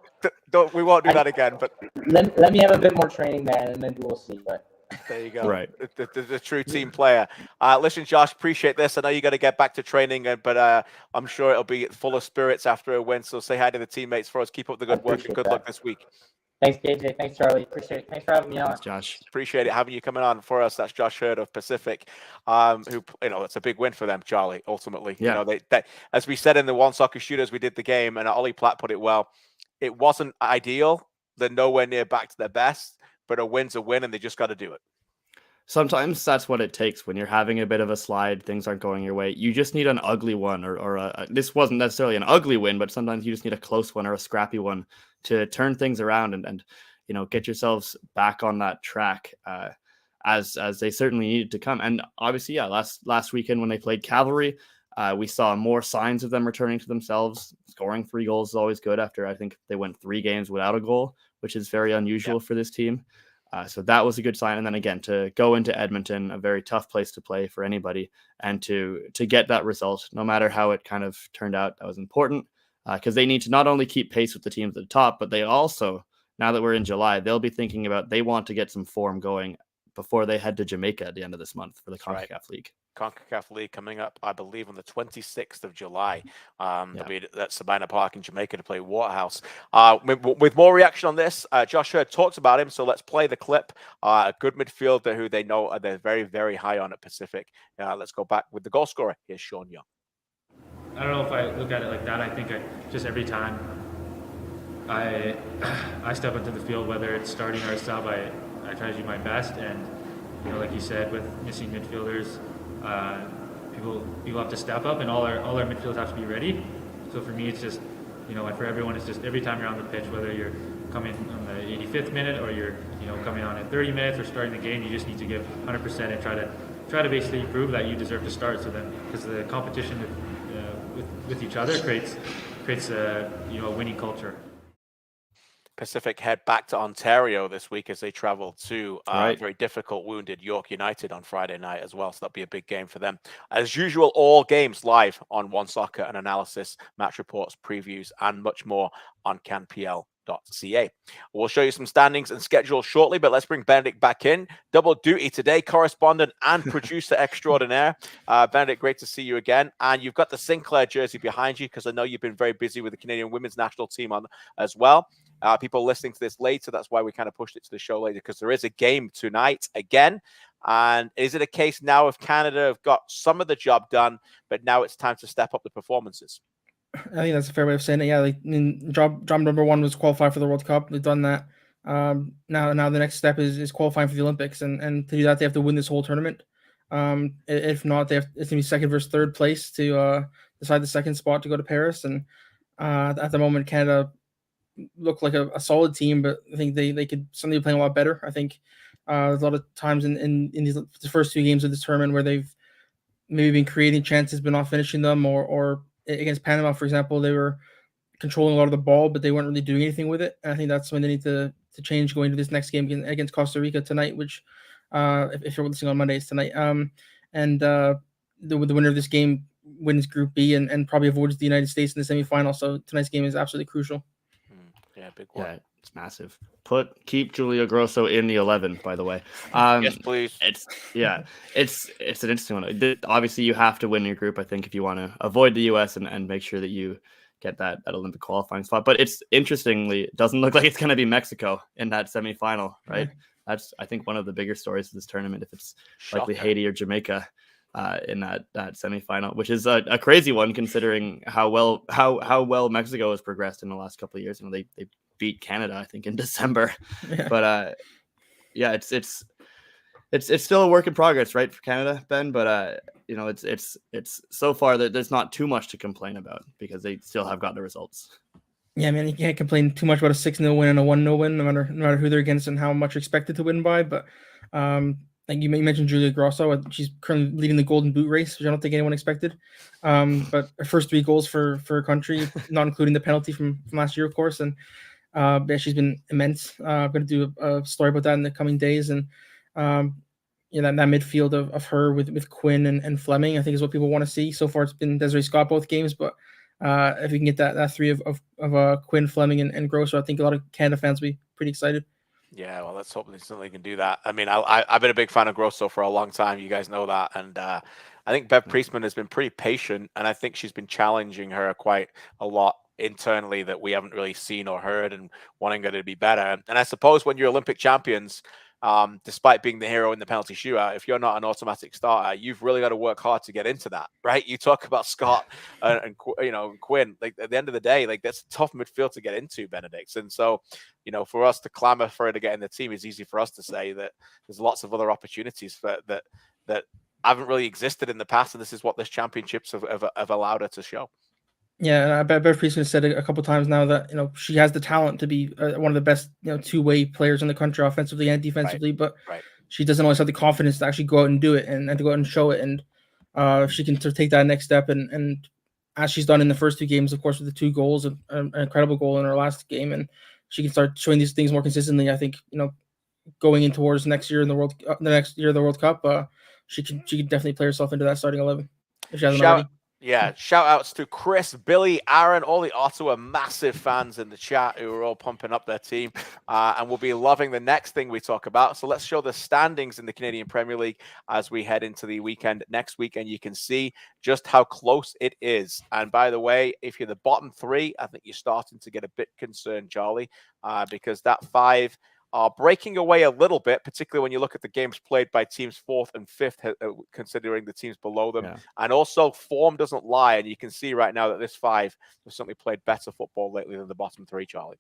We won't do that again. But let me have a bit more training there, and then we'll see. But there you go. Right, the true team player. Listen, Josh, appreciate this. I know you got to get back to training, but I'm sure it'll be full of spirits after a win. So say hi to the teammates for us. Keep up the good work and good luck this week. Thanks, JJ. Thanks, Charlie. Appreciate it. Thanks for having me on. Thanks, Josh. Appreciate it having you coming on for us. That's Josh Hurd of Pacific, who, it's a big win for them, Charlie, ultimately. Yeah. They, as we said in the One Soccer Shooters, we did the game, and Ollie Platt put it well. It wasn't ideal. They're nowhere near back to their best, but a win's a win, and they just got to do it. Sometimes that's what it takes when you're having a bit of a slide, things aren't going your way. You just need an ugly one, or this wasn't necessarily an ugly win, but sometimes you just need a close one or a scrappy one to turn things around and get yourselves back on that track as they certainly needed to come. And obviously, last weekend when they played Cavalry, we saw more signs of them returning to themselves. Scoring 3 goals is always good after I think they went 3 games without a goal, which is very unusual for this team. So that was a good sign. And then again, to go into Edmonton, a very tough place to play for anybody, and to get that result, no matter how it kind of turned out, that was important because they need to not only keep pace with the teams at the top, but they also, now that we're in July, they'll be thinking about they want to get some form going before they head to Jamaica at the end of this month for the CONCACAF League. CONCACAF League coming up, I believe, on the 26th of July. They'll be at Sabina Park in Jamaica to play Waterhouse. With more reaction on this, Josh Hurd talks about him, so let's play the clip. A good midfielder who they know they're very, very high on at Pacific. Let's go back with the goal scorer. Here's Sean Young. I don't know if I look at it like that. I think just every time I step into the field, whether it's starting or a sub, I try to do my best. And like you said, with missing midfielders, people have to step up, and all our midfielders have to be ready. So for me, it's just and for everyone, it's just every time you're on the pitch, whether you're coming on the 85th minute, or you're coming on at 30 minutes or starting the game. You just need to give 100% and try to basically prove that you deserve to start. So then, because the competition with each other creates a winning culture. Pacific head back to Ontario this week as they travel to very difficult wounded York United on Friday night as well. So that'll be a big game for them. As usual, all games live on One Soccer and analysis, match reports, previews, and much more on CanPL.ca. We'll show you some standings and schedule shortly, but let's bring Benedict back in. Double duty today, correspondent and producer extraordinaire. Benedict, great to see you again. And you've got the Sinclair jersey behind you because I know you've been very busy with the Canadian women's national team on as well. People listening to this later, that's why we kind of pushed it to the show later, because there is a game tonight again. And is it a case now if Canada have got some of the job done, but now it's time to step up the performances? I think that's a fair way of saying it. Yeah, job number one was qualify for the World Cup. They've done that. Now the next step is qualifying for the Olympics, and to do that they have to win this whole tournament. If not, it's gonna be second versus third place to decide the second spot to go to Paris. And at the moment, Canada look like a solid team, but I think they could suddenly be playing a lot better. I think there's a lot of times in the first two games of this tournament where they've maybe been creating chances but not finishing them, or against Panama, for example, they were controlling a lot of the ball, but they weren't really doing anything with it. And I think that's something they need to change going to this next game against Costa Rica tonight, which if you're listening on Monday, it's tonight. The winner of this game wins Group B and probably avoids the United States in the semifinal. So tonight's game is absolutely crucial. Yeah, big one. Yeah, it's massive. Keep Julia Grosso in the 11, by the way. Yes, please. It's an interesting one. Obviously, you have to win your group, I think, if you want to avoid the US and make sure that you get that Olympic qualifying spot. But it's interestingly, it doesn't look like it's going to be Mexico in that semifinal, right? Yeah. That's, I think, one of the bigger stories of this tournament, if it's likely Shocker. Haiti or Jamaica in that semifinal, which is a crazy one considering how well Mexico has progressed in the last couple of years. They beat Canada, I think, in December. Yeah. But it's still a work in progress, right, for Canada, Ben? But it's so far that there's not too much to complain about because they still have got the results. Yeah, man, you can't complain too much about a 6-0 win and a 1-0 win, no matter who they're against and how much expected to win by. But like you mentioned Julia Grosso, she's currently leading the Golden Boot race, which I don't think anyone expected. But her first 3 goals for her country, not including the penalty from last year, of course. And yeah, she's been immense. I'm going to do a story about that in the coming days. And that midfield of her with Quinn and Fleming, I think is what people want to see. So far, it's been Desiree Scott both games, but if we can get that 3 of Quinn, Fleming, and Grosso, I think a lot of Canada fans will be pretty excited. Yeah, well, let's hope they certainly can do that. I mean, I've been a big fan of Grosso for a long time. You guys know that. And I think Bev Priestman has been pretty patient, and I think she's been challenging her quite a lot internally that we haven't really seen or heard, and wanting her to be better. And I suppose when you're Olympic champions, despite being the hero in the penalty shootout, if you're not an automatic starter, you've really got to work hard to get into that, right? You talk about Scott and Quinn. Like at the end of the day, like that's a tough midfield to get into, Benedict. And so, for us to clamor for her to get in the team is easy for us to say that there's lots of other opportunities that haven't really existed in the past, and this is what this championships have allowed her to show. Yeah, and I bet Bev Priestman said a couple times now that she has the talent to be one of the best two-way players in the country, offensively and defensively, but she doesn't always have the confidence to actually go out and do it and to go out and show it. And if she can take that next step, and as she's done in the first 2 games, of course, with the 2 goals, an incredible goal in her last game, and she can start showing these things more consistently. I think going in towards next year in the World Cup, she can definitely play herself into that starting 11 if she hasn't already. Yeah, shout outs to Chris, Billy, Aaron, all the Ottawa massive fans in the chat who are all pumping up their team and will be loving the next thing we talk about. So let's show the standings in the Canadian Premier League as we head into the weekend next week, and you can see just how close it is. And by the way, if you're the bottom 3, I think you're starting to get a bit concerned, Charlie, because that 5 are breaking away a little bit, particularly when you look at the games played by teams 4th and 5th, considering the teams below them. Yeah. And also, form doesn't lie. And you can see right now that this 5 has certainly played better football lately than the bottom 3, Charlie.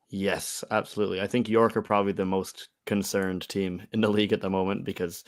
Yes, absolutely. I think York are probably the most concerned team in the league at the moment because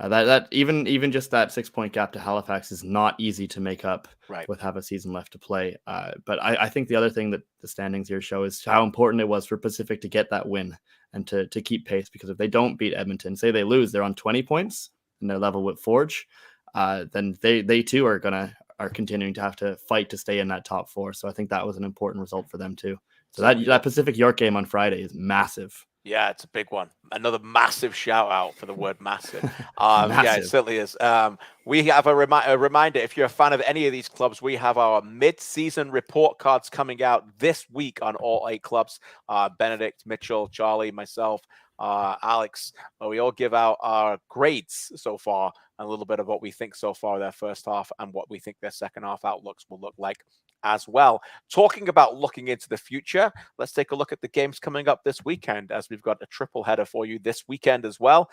That even just that 6-point gap to Halifax is not easy to make up with half a season left to play. But I think the other thing that the standings here show is how important it was for Pacific to get that win and to keep pace, because if they don't beat Edmonton, say they lose, they're on 20 points and they're level with Forge, then they too are continuing to have to fight to stay in that top 4. So I think that was an important result for them too. So that Pacific York game on Friday is massive. Yeah, it's a big one. Another massive shout out for the word massive. Yeah, it certainly is. We have a reminder, if you're a fan of any of these clubs, we have our mid-season report cards coming out this week on all 8 clubs. Benedict, Mitchell, Charlie, myself, Alex, we all give out our grades so far and a little bit of what we think so far their first half and what we think their second half outlooks will look like as well. Talking about looking into the future, let's take a look at the games coming up this weekend, as we've got a triple header for you this weekend as well.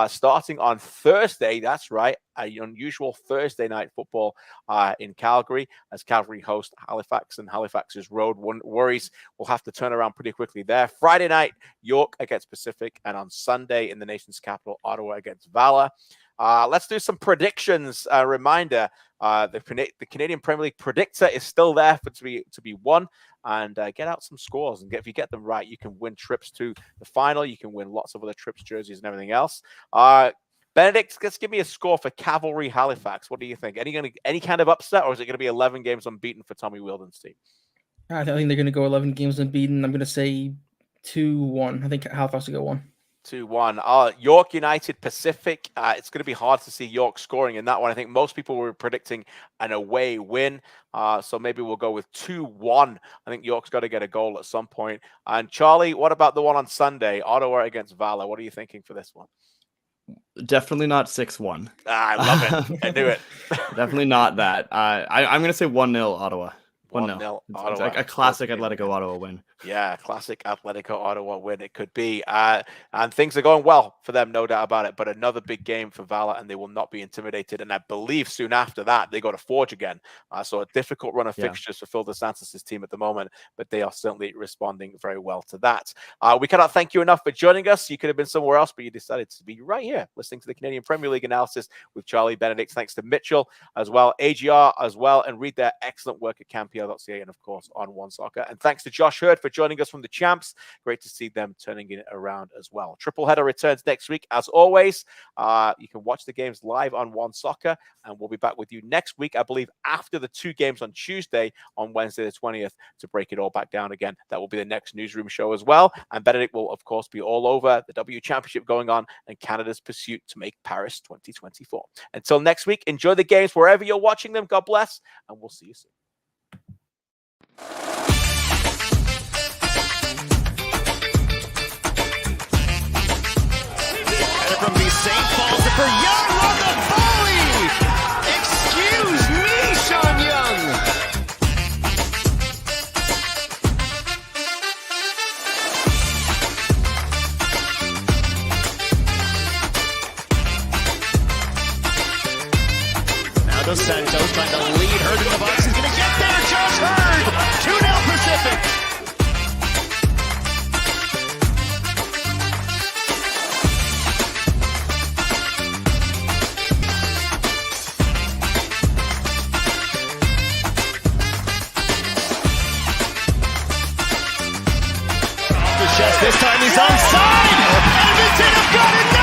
Starting on Thursday, that's right, an unusual Thursday night football in Calgary, as Cavalry host Halifax, and Halifax's road worries will have to turn around pretty quickly there. Friday night, York against Pacific, and on Sunday in the nation's capital, Ottawa against Valor. Let's do some predictions. Reminder, the Canadian Premier League predictor is still there to be won, and get out some scores, and if you get them right, you can win trips to the final. You can win lots of other trips, jerseys, and everything else. Benedict, let's give me a score for Cavalry Halifax. What do you think? Any kind of upset, or is it going to be 11 games unbeaten for Tommy Wheeldon's team? I think they're going to go 11 games unbeaten. I'm going to say 2-1. I think Halifax will go 1. 2-1. York United Pacific. It's going to be hard to see York scoring in that one. I think most people were predicting an away win. So maybe we'll go with 2-1. I think York's got to get a goal at some point. And Charlie, what about the one on Sunday? Ottawa against Valor. What are you thinking for this one? Definitely not 6-1. I love it. I knew it. Definitely not that. I'm going to say 1-0 Ottawa. 1-0 Ottawa. It's like a classic Atletico Ottawa win. Yeah, classic Atletico Ottawa win it could be. And things are going well for them, no doubt about it. But another big game for Valor, and they will not be intimidated. And I believe soon after that, they go to Forge again. So a difficult run of fixtures for Phil DeSantis' team at the moment, but they are certainly responding very well to that. We cannot thank you enough for joining us. You could have been somewhere else, but you decided to be right here listening to the Canadian Premier League analysis with Charlie Benedict. Thanks to Mitchell as well, AGR as well, and read their excellent work at CanPL.ca and, of course, on One Soccer. And thanks to Josh Hurd for joining us from the Champs. Great to see them turning it around as well. Triple header returns next week. As always, you can watch the games live on One Soccer, and we'll be back with you next week, I believe, after the 2 games on Tuesday, on Wednesday the 20th, to break it all back down again. That will be the next newsroom show as well. And Benedict will, of course, be all over the W Championship going on and Canada's pursuit to make Paris 2024. Until next week, enjoy the games wherever you're watching them. God bless, and we'll see you soon. From the St. Paul's for Young on the volley! Excuse me, Sean Young! Now Dos Santos trying to lead Hurd in the box. He's going to get there, Josh Hurd! 2-0 Pacific! This time he's onside! Edmonton have got it